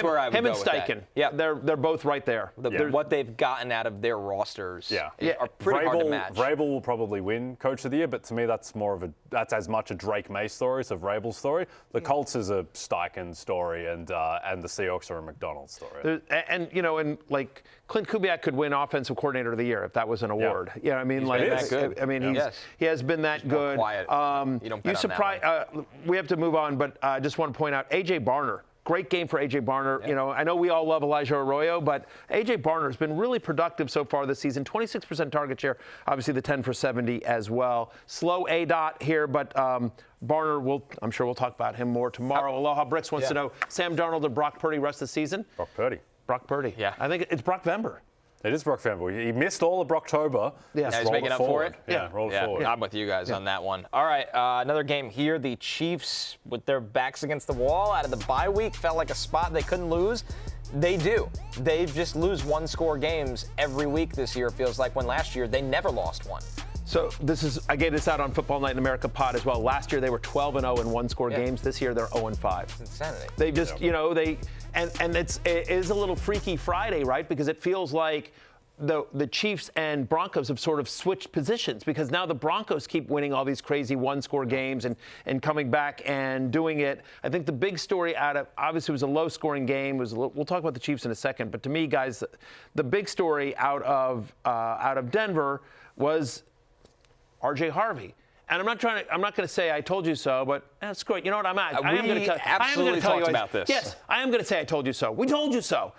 where I would him go and with Steichen. that. Yeah, they're both right there. What they've gotten out of their rosters are pretty hard to match. Vrabel will probably win Coach of the Year, but to me that's as much a Drake May story as a Vrabel story. The Colts is a Steichen story, and the Seahawks are a McDonald story. And like Clint Kubiak could win Offensive Coordinator of the Year if that was an award. Yeah, I mean, he's like been that good. I mean, he has been that good. Quiet. You don't bet on that one. We have to move on, but I just want to point out A.J. Barner. Great game for A.J. Barner. Yeah. You know, I know we all love Elijah Arroyo, but A.J. Barner has been really productive so far this season. 26% target share, obviously the 10 for 70 as well. Slow A-Dot here, but Barner, I'm sure we'll talk about him more tomorrow. Aloha Bricks wants to know, Sam Darnold or Brock Purdy rest of the season? Brock Purdy. Yeah. I think it's Brock-Vember. It is Brock Vember. He missed all of Brocktober. Yeah, he's making up for it. Roll it forward. I'm with you guys on that one. All right, another game here. The Chiefs, with their backs against the wall, out of the bye week, felt like a spot they couldn't lose. They do. They just lose one-score games every week this year, it feels like, when last year they never lost one. So I gave this out on Football Night in America pod as well. Last year they were 12-0 in one-score games. This year they're 0-5. It's insanity. They just, and it is a little Freaky Friday, right? Because it feels like the Chiefs and Broncos have sort of switched positions because now the Broncos keep winning all these crazy one-score games and coming back and doing it. I think the big story obviously it was a low-scoring game. We'll talk about the Chiefs in a second, but to me, guys, the big story out of Denver was R.J. Harvey. And I'm not going to say I told you so, but screw it. You know what? I am going to tell you. Absolutely talked about this. Yes, I am going to say I told you so. We told you so.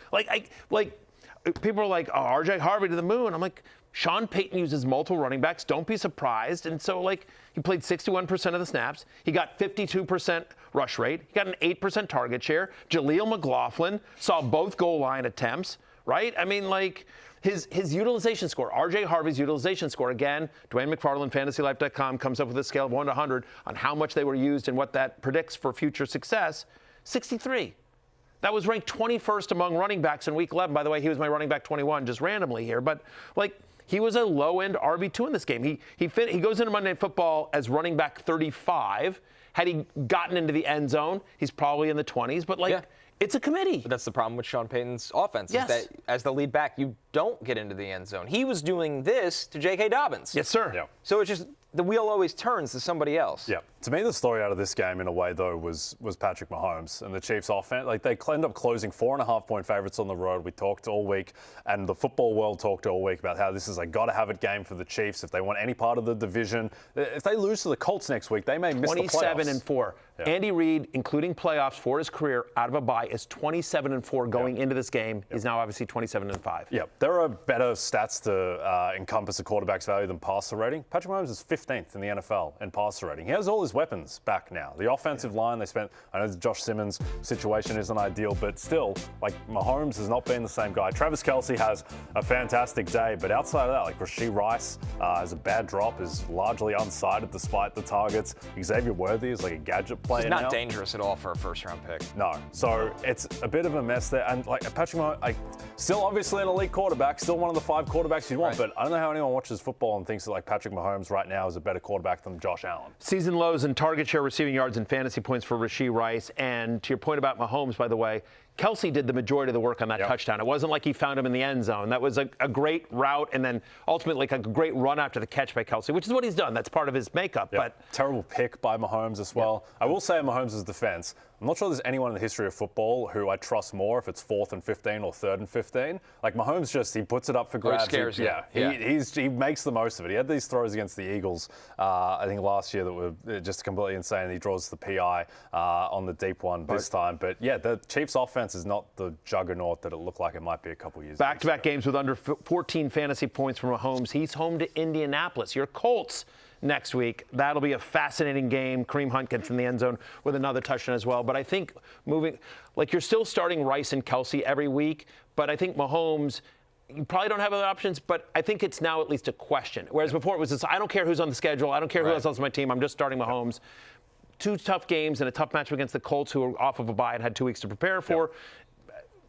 People are like, oh, R.J. Harvey to the moon. I'm like, Sean Payton uses multiple running backs. Don't be surprised. And so, he played 61% of the snaps. He got 52% rush rate. He got an 8% target share. Jaleel McLaughlin saw both goal line attempts, right? I mean, his utilization score, R.J. Harvey's utilization score, again, Dwayne McFarland, FantasyLife.com, comes up with a scale of 1 to 100 on how much they were used and what that predicts for future success, 63. That was ranked 21st among running backs in Week 11. By the way, he was my running back 21, just randomly here. But, he was a low-end RB2 in this game. He goes into Monday Night Football as running back 35. Had he gotten into the end zone, he's probably in the 20s. But, it's a committee. But that's the problem with Sean Payton's offense, is that as the lead back, you don't get into the end zone. He was doing this to J.K. Dobbins. Yes, sir. Yeah. So it's just the wheel always turns to somebody else. Yeah. To me, the story out of this game, in a way, though, was Patrick Mahomes and the Chiefs' offense. They end up closing 4.5-point favorites on the road. We talked all week, and the football world talked all week about how this is a got-to-have-it game for the Chiefs if they want any part of the division. If they lose to the Colts next week, they may miss the playoffs. 27-4. Yeah. Andy Reid, including playoffs for his career out of a bye, is 27-4 going into this game. He's now obviously 27-5. Yeah, there are better stats to encompass a quarterback's value than passer rating. Patrick Mahomes is 15th in the NFL in passer rating. He has all his weapons back now. The offensive line, I know the Josh Simmons situation isn't ideal, but still, Mahomes has not been the same guy. Travis Kelce has a fantastic day, but outside of that, Rashee Rice has a bad drop, is largely unsighted despite the targets. Xavier Worthy is a gadget player He's not now. dangerous at all for a first-round pick. No. So it's a bit of a mess there. And Patrick Mahomes, still obviously an elite quarterback, still one of the 5 quarterbacks you want, but I don't know how anyone watches football and thinks that Patrick Mahomes right now is a better quarterback than Josh Allen. Season lows in target share, receiving yards, and fantasy points for Rashee Rice. And to your point about Mahomes, by the way, Kelce did the majority of the work on that touchdown. It wasn't like he found him in the end zone. That was a great route, and then ultimately like a great run after the catch by Kelce, which is what he's done. That's part of his makeup. But terrible pick by Mahomes as well. I will say in Mahomes' defense, I'm not sure there's anyone in the history of football who I trust more if it's 4th and 15 or 3rd and 15. Like Mahomes he puts it up for grabs. Scares He makes the most of it. He had these throws against the Eagles, I think last year that were just completely insane. He draws the PI on the deep one this time. But yeah, the Chiefs offense is not the juggernaut that it looked like it might be a couple years ago. Back-to-back games with under 14 fantasy points from Mahomes. He's home to Indianapolis. Your Colts next week. That'll be a fascinating game. Kareem Hunt gets in the end zone with another touchdown as well. But I think you're still starting Rice and Kelce every week, but I think Mahomes, you probably don't have other options, but I think it's now at least a question. Whereas before it was this, I don't care who's on the schedule. I don't care who else is on my team. I'm just starting Mahomes. 2 tough games and a tough matchup against the Colts, who are off of a bye and had 2 weeks to prepare for.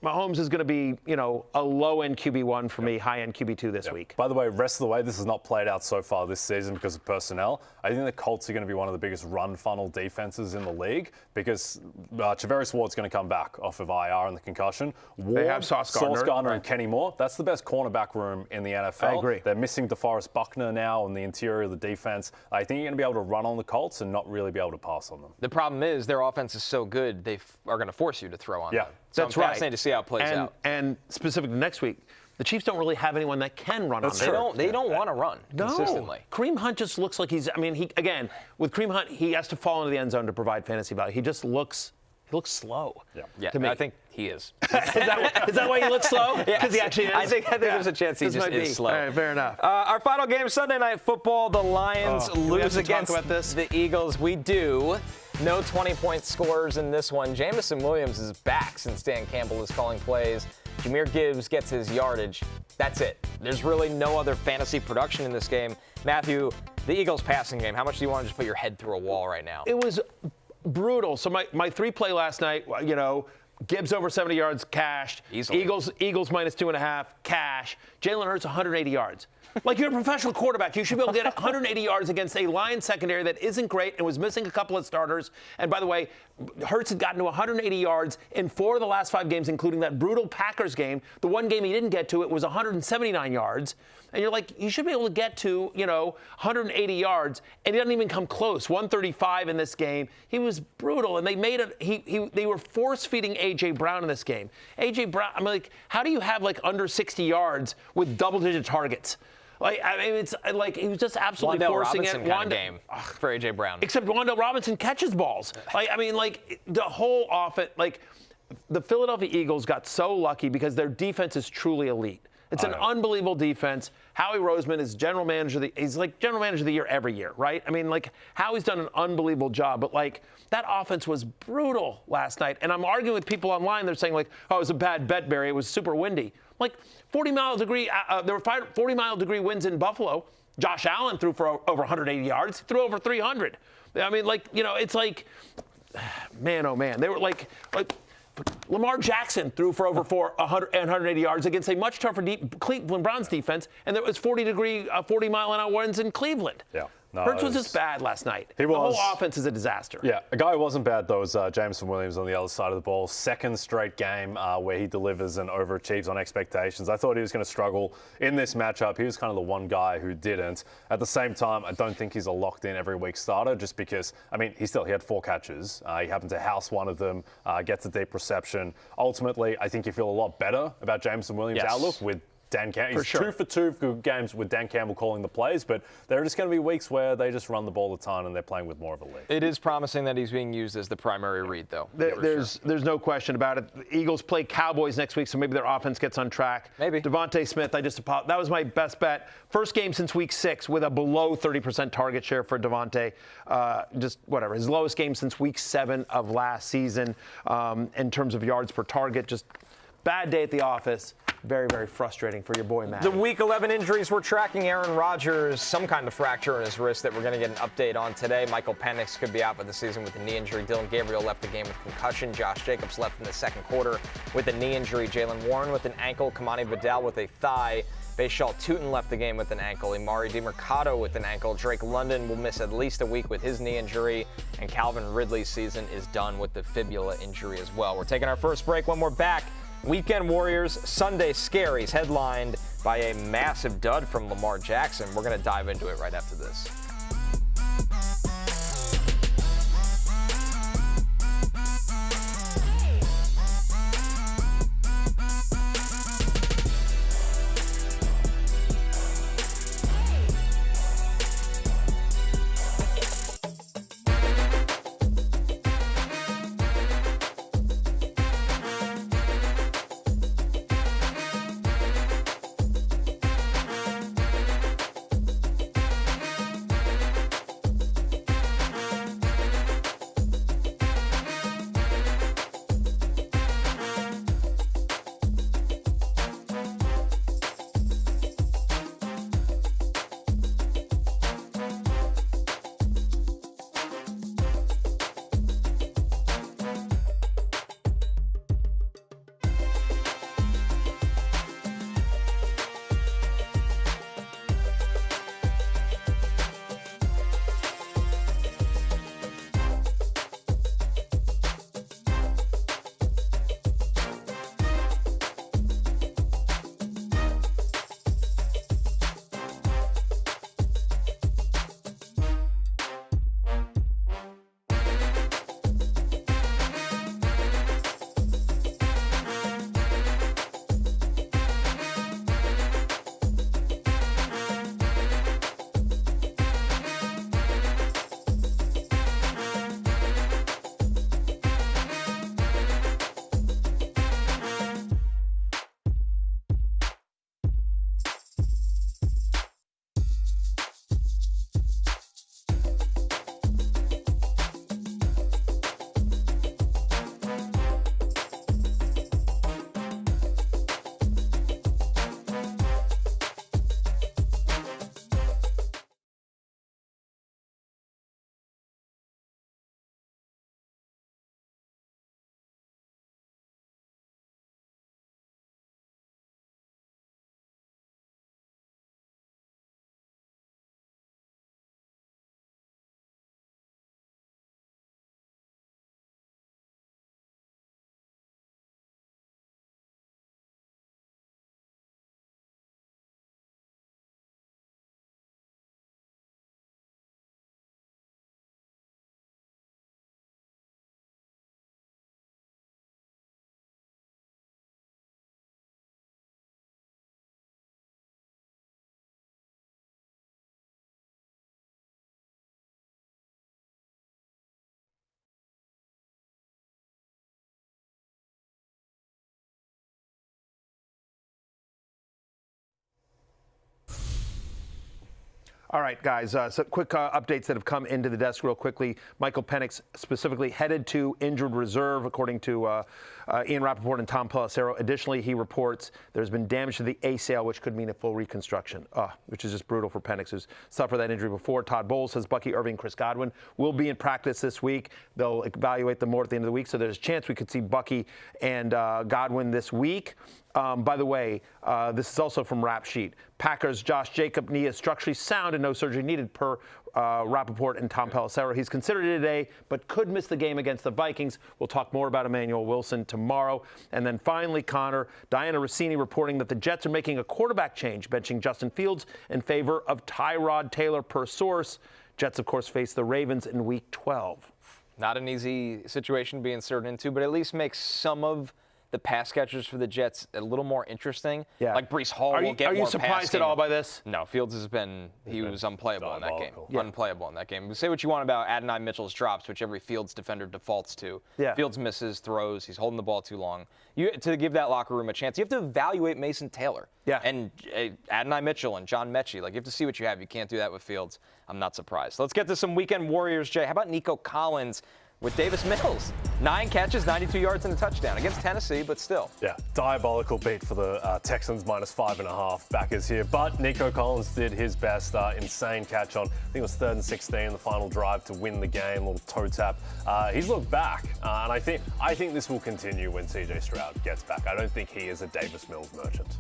Mahomes is going to be, a low-end QB1 for me, high-end QB2 this week. By the way, rest of the way, this has not played out so far this season because of personnel. I think the Colts are going to be one of the biggest run funnel defenses in the league because Charvarius Ward's going to come back off of IR and the concussion. Ward, they have Sauce Gardner and Kenny Moore. That's the best cornerback room in the NFL. I agree. They're missing DeForest Buckner now in the interior of the defense. I think you're going to be able to run on the Colts and not really be able to pass on them. The problem is their offense is so good, they are going to force you to throw on them. So that's I'm fascinated to see how it plays out. And specifically next week, the Chiefs don't really have anyone that can run on them. They don't want to run consistently. Kareem Hunt just looks like with Kareem Hunt, he has to fall into the end zone to provide fantasy value. He just looks slow. To me. I think he is. Is that why he looks slow? Because he actually is? I think there's a chance he just is slow. All right, fair enough. Our final game, Sunday Night Football. The Lions lose against the Eagles. We do. No 20-point scorers in this one. Jameson Williams is back since Dan Campbell is calling plays. Jahmyr Gibbs gets his yardage. That's it. There's really no other fantasy production in this game. Matthew, the Eagles passing game, how much do you want to just put your head through a wall right now? It was brutal. So my 3 play last night, Gibbs over 70 yards, cashed. Easily. Eagles -2.5, cash. Jalen Hurts 180 yards. Like, you're a professional quarterback. You should be able to get 180 yards against a Lions secondary that isn't great and was missing a couple of starters. And by the way, Hurts had gotten to 180 yards in 4 of the last 5 games, including that brutal Packers game. The one game he didn't get to, it was 179 yards. And you're like, you should be able to get to, 180 yards, and he doesn't even come close. 135 in this game. He was brutal, and they made it. They were force-feeding A.J. Brown in this game. A.J. Brown, I'm like, how do you have under 60 yards with double-digit targets? It's like he was just absolutely forcing Robinson it. Kind of game for A.J. Brown. Except Wan'Dale Robinson catches balls. The whole offense, the Philadelphia Eagles got so lucky because their defense is truly elite. It's an unbelievable defense. Howie Roseman is general manager. He's like general manager of the year every year, right? Howie's done an unbelievable job. But that offense was brutal last night. And I'm arguing with people online. They're saying it was a bad bet, Barry. It was super windy. 40-mile degree. There were 40-mile-degree winds in Buffalo. Josh Allen threw for over 180 yards. Threw over 300. It's like, man, oh man. They were like Lamar Jackson threw for over 180 yards against a much tougher Cleveland Browns defense, and there was 40-mile-an-hour winds in Cleveland. No, Hurts was just bad last night. The whole offense is a disaster. Yeah, a guy who wasn't bad, though, was Jameson Williams on the other side of the ball. Second straight game where he delivers and overachieves on expectations. I thought he was going to struggle in this matchup. He was kind of the one guy who didn't. At the same time, I don't think he's a locked-in every week starter just because, he had 4 catches. He happened to house one of them, gets a deep reception. Ultimately, I think you feel a lot better about Jameson Williams' outlook with Dan Campbell. He's 2 for 2 good games with Dan Campbell calling the plays, but there are just going to be weeks where they just run the ball a ton and they're playing with more of a lead. It is promising that he's being used as the primary read, though. There's no question about it. The Eagles play Cowboys next week, so maybe their offense gets on track. Maybe. Devontae Smith, that was my best bet. First game since week 6 with a below 30% target share for Devontae. His lowest game since week 7 of last season in terms of yards per target. Just bad day at the office. Very, very frustrating for your boy, Matt. The Week 11 injuries we're tracking. Aaron Rodgers, some kind of fracture in his wrist that we're going to get an update on today. Michael Penix could be out for the season with a knee injury. Dillon Gabriel left the game with concussion. Josh Jacobs left in the second quarter with a knee injury. Jaylen Warren with an ankle. Kimani Vidal with a thigh. Bhayshul Tuten left the game with an ankle. Emari Demercado with an ankle. Drake London will miss at least a week with his knee injury. and Calvin Ridley's season is done with the fibula injury as well. We're taking our first break. When we're back, Weekend Warriors Sunday Scaries, headlined by a massive dud from Lamar Jackson. We're going to dive into it right after this. All right, guys, so quick updates that have come into the desk real quickly. Michael Penix specifically headed to injured reserve, according to Ian Rappaport and Tom Pelissero. Additionally, he reports there's been damage to the ACL, which could mean a full reconstruction, which is just brutal for Penix, who's suffered that injury before. Todd Bowles says Bucky Irving, Chris Godwin will be in practice this week. They'll evaluate them more at the end of the week, so there's a chance we could see Bucky and Godwin this week. By the way, this is also from Rap Sheet. Packers' Josh Jacob knee is structurally sound and no surgery needed per Rappaport and Tom Pelissero. He's considered it today, but could miss the game against the Vikings. We'll talk more about Emmanuel Wilson tomorrow. And then finally, Connor, Diana Rossini reporting that the Jets are making a quarterback change, benching Justin Fields in favor of Tyrod Taylor per source. Jets, of course, face the Ravens in Week 12. Not an easy situation to be inserted into, but at least makes some of the pass catchers for the Jets a little more interesting. Yeah. Like Breece Hall will get more. Are you surprised at all by this? No, Fields has been, he was unplayable in that game. Yeah. Unplayable in that game. Say what you want about Adonai Mitchell's drops, which every Fields defender defaults to. Yeah. Fields misses, throws, he's holding the ball too long. To give that locker room a chance, you have to evaluate Mason Taylor. Yeah. And Adonai Mitchell and John Mechie. Like, you have to see what you have. You can't do that with Fields. I'm not surprised. Let's get to some weekend Warriors, Jay. How about Nico Collins with Davis Mills? 9 catches, 92 yards and a touchdown against Tennessee, but still. Yeah, diabolical beat for the Texans, -5.5 backers here. But Nico Collins did his best. Insane catch on, I think it was 3rd and 16, the final drive to win the game, little toe tap. He's looked back, and I think this will continue when CJ Stroud gets back. I don't think he is a Davis Mills merchant.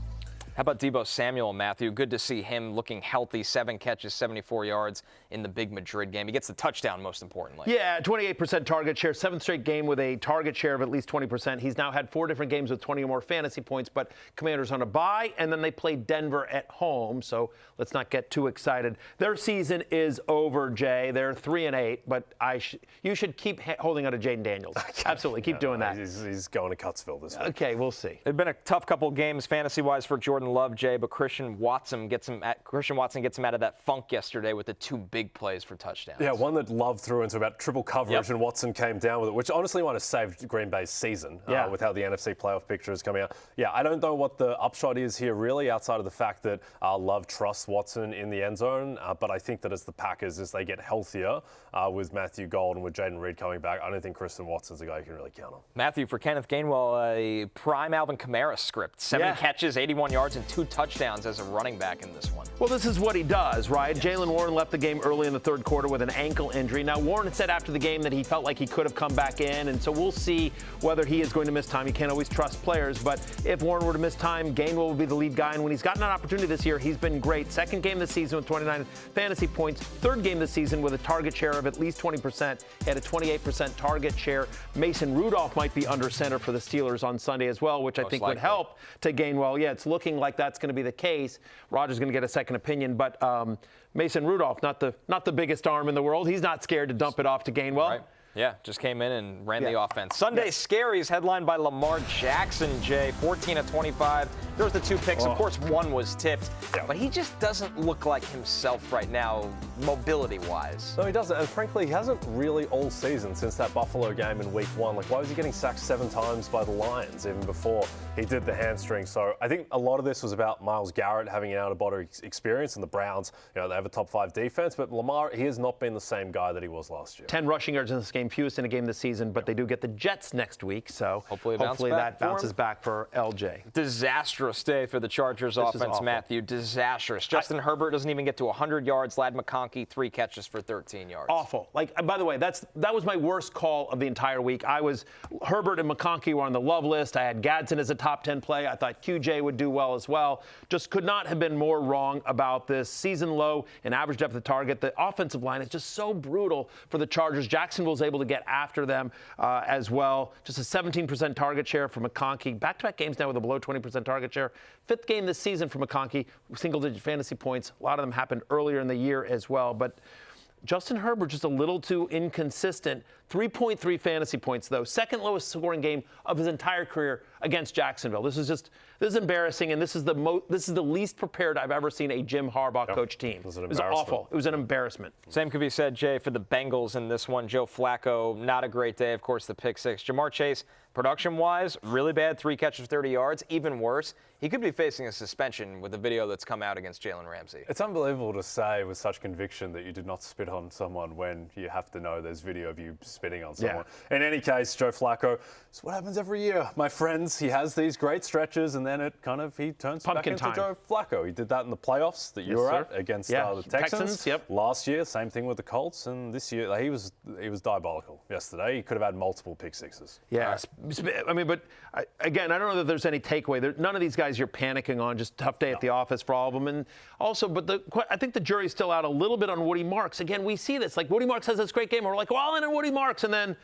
How about Deebo Samuel, Matthew? Good to see him looking healthy. 7 catches, 74 yards in the big Madrid game. He gets the touchdown, most importantly. Yeah, 28% target share. 7th straight game with a target share of at least 20%. He's now had 4 different games with 20 or more fantasy points, but Commanders on a bye, and then they play Denver at home, so let's not get too excited. Their season is over, Jay. They're 3-8, but you should keep holding on to Jaden Daniels. Absolutely, keep doing that. He's going to Cuttsville this week. Okay, we'll see. It's been a tough couple games fantasy-wise for Jordan Love, Jay, but Christian Watson gets him out of that funk yesterday with the 2 big plays for touchdowns. Yeah, one that Love threw into about triple coverage, and Watson came down with it, which honestly might have saved Green Bay's season with how the NFC playoff picture is coming out. Yeah, I don't know what the upshot is here really, outside of the fact that Love trusts Watson in the end zone, but I think that as the Packers, as they get healthier with Matthew Gold and with Jaden Reed coming back, I don't think Christian Watson's a guy you can really count on. Matthew, for Kenneth Gainwell, a prime Alvin Kamara script. 7 catches, 81 yards, and 2 touchdowns as a running back in this one. Well, this is what he does, right? Jaylen Warren left the game early in the 3rd quarter with an ankle injury. Now, Warren said after the game that he felt like he could have come back in, and so we'll see whether he is going to miss time. You can't always trust players, but if Warren were to miss time, Gainwell will be the lead guy, and when he's gotten an opportunity this year, he's been great. 2nd game this season with 29 fantasy points. 3rd game this season with a target share of at least 20%. He had a 28% target share. Mason Rudolph might be under center for the Steelers on Sunday as well, which I think would help to Gainwell. Yeah, it's looking like that's going to be the case. Rodgers is going to get a second opinion, but Mason Rudolph, not the biggest arm in the world. He's not scared to dump it off to Gainwell. Right. Yeah, just came in and ran the offense. Sunday Scaries headlined by Lamar Jackson, Jay, 14 of 25. There was the 2 picks. Of course, 1 was tipped. But he just doesn't look like himself right now, mobility-wise. No, he doesn't. And frankly, he hasn't really all season since that Buffalo game in week 1. Like, why was he getting sacked 7 times by the Lions even before he did the hamstring? So I think a lot of this was about Myles Garrett having an out-of-body experience, and the Browns, they have a top 5 defense. But Lamar, he has not been the same guy that he was last year. 10 rushing yards in this game. Fewest in a game this season, but they do get the Jets next week, so hopefully that bounces back for LJ. Disastrous day for the Chargers offense, Matthew. Disastrous. Justin Herbert doesn't even get to 100 yards. Ladd McConkey, 3 catches for 13 yards. Awful. Like, by the way, that was my worst call of the entire week. Herbert and McConkey were on the love list. I had Gadsden as a top 10 play. I thought QJ would do well as well. Just could not have been more wrong about this. Season low in average depth of target. The offensive line is just so brutal for the Chargers. Jacksonville's able to get after them as well. Just a 17% target share for McConkey. Back-to-back games now with a below 20% target share. 5th game this season for McConkey. Single-digit fantasy points. A lot of them happened earlier in the year as well. But Justin Herbert just a little too inconsistent. 3.3 fantasy points, though. 2nd lowest scoring game of his entire career against Jacksonville. This is embarrassing, and this is the least prepared I've ever seen a Jim Harbaugh coach team. It was awful. It was an embarrassment. Same could be said, Jay, for the Bengals in this one. Joe Flacco, not a great day. Of course, the pick 6. Jamar Chase, production-wise, really bad. 3 catches for 30 yards. Even worse, he could be facing a suspension with the video that's come out against Jalen Ramsey. It's unbelievable to say with such conviction that you did not spit on someone when you have to know there's video of you spitting on someone. In any case, Joe Flacco, it's what happens every year, my friends. He has these great stretches, and then he turns back into Joe Flacco. He did that in the playoffs that you were at against the Texans. Last year, same thing with the Colts, and this year he was diabolical yesterday. He could have had multiple pick 6s. Yeah, I mean, but again, I don't know that there's any takeaway. None of these guys you're panicking on. Just tough day at the office for all of them. And also, but I think the jury's still out a little bit on Woody Marks. Again, we see this. Like, Woody Marks has this great game. We're like, well, and Woody Marks. And then,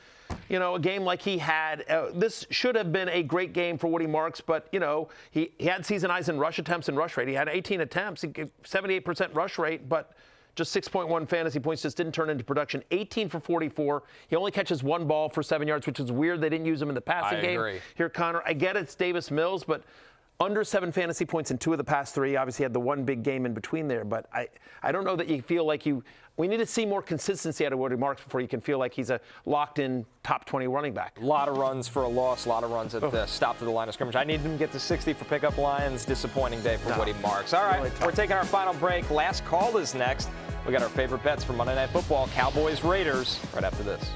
a game like he had, this should have been a great game for Woody Marks. But, he had season highs in rush attempts and rush rate. He had 18 attempts. He gave 78% rush rate. But just 6.1 fantasy points, just didn't turn into production. 18 for 44. He only catches 1 ball for 7 yards, which is weird. They didn't use him in the passing game. I agree. Here, Connor, I get it's Davis Mills, but under 7 fantasy points in 2 of the past 3. Obviously, had the 1 big game in between there. But I don't know that you feel like we need to see more consistency out of Woody Marks before you can feel like he's a locked-in top 20 running back. A lot of runs for a loss, a lot of runs at the stop to the line of scrimmage. I needed him to get to 60 for pickup Lions. Disappointing day for Woody Marks. All right, really we're taking our final break. Last call is next. We got our favorite bets for Monday Night Football, Cowboys-Raiders, right after this.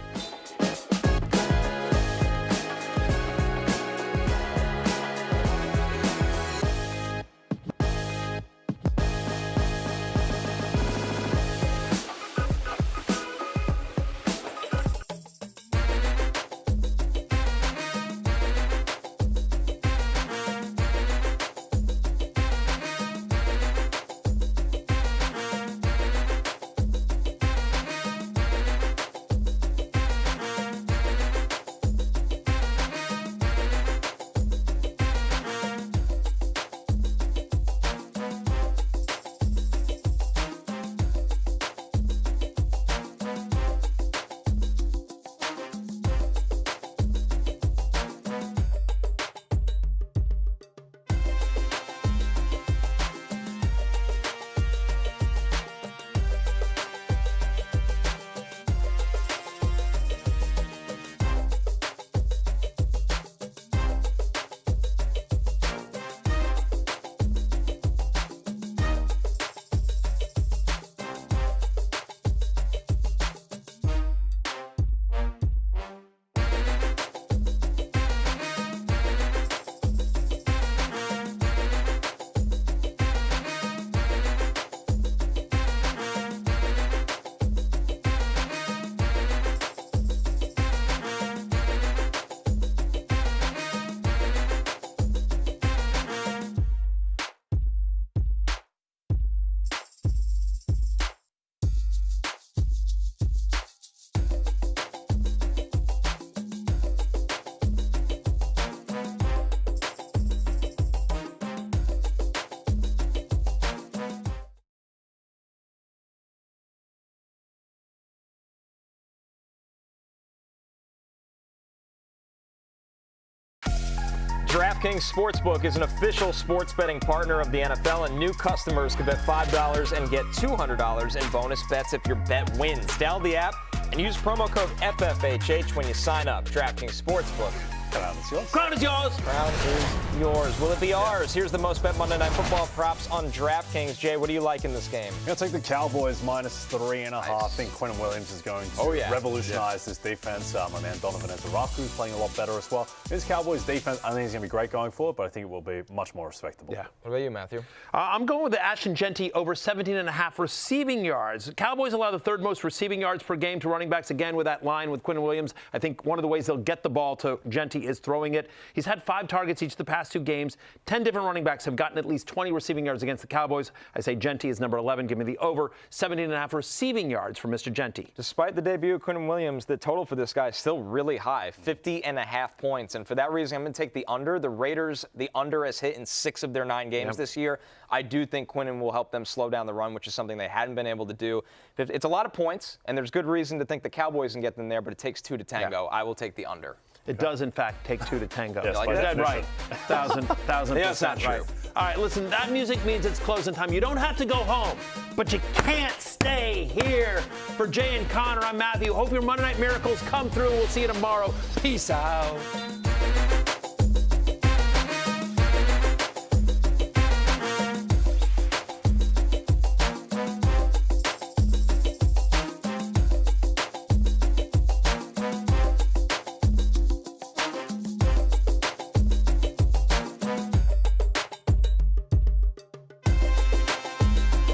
DraftKings Sportsbook is an official sports betting partner of the NFL, and new customers can bet $5 and get $200 in bonus bets if your bet wins. Download the app and use promo code FFHH when you sign up. DraftKings Sportsbook. Crown is yours. Crown is yours. Crown is yours. Will it be ours? Here's the most bet Monday Night Football props on DraftKings. Jay, what do you like in this game? I'm going to take the Cowboys -3.5. Nice. I think Quentin Williams is going to revolutionize this defense. My man Donovan Ezaraku is playing a lot better as well. This Cowboys defense, I think it's going to be great going forward, but I think it will be much more respectable. Yeah. What about you, Matthew? I'm going with the Ashton Jeanty over 17.5 receiving yards. Cowboys allow the third most receiving yards per game to running backs again with that line with Quentin Williams. I think one of the ways they'll get the ball to Jeanty is throwing it. He's had 5 targets each of the past 2 games. 10 different running backs have gotten at least 20 receiving yards against the Cowboys. I say Jeanty is number 11. Give me the over 17.5 receiving yards for Mr. Jeanty. Despite the debut of Quentin Williams, the total for this guy is still really high, 50.5 points. And for that reason, I'm going to take the under. The Raiders, the under has hit in 6 of their 9 games this year. I do think Quentin will help them slow down the run, which is something they hadn't been able to do. It's a lot of points, and there's good reason to think the Cowboys can get them there, but it takes 2 to tango. I will take the under. It does, in fact, take 2 to tango. Yes, You're dead right. 1,000% right. All right, listen, that music means it's closing time. You don't have to go home, but you can't stay here. For Jay and Connor, I'm Matthew. Hope your Monday Night Miracles come through. We'll see you tomorrow. Peace out.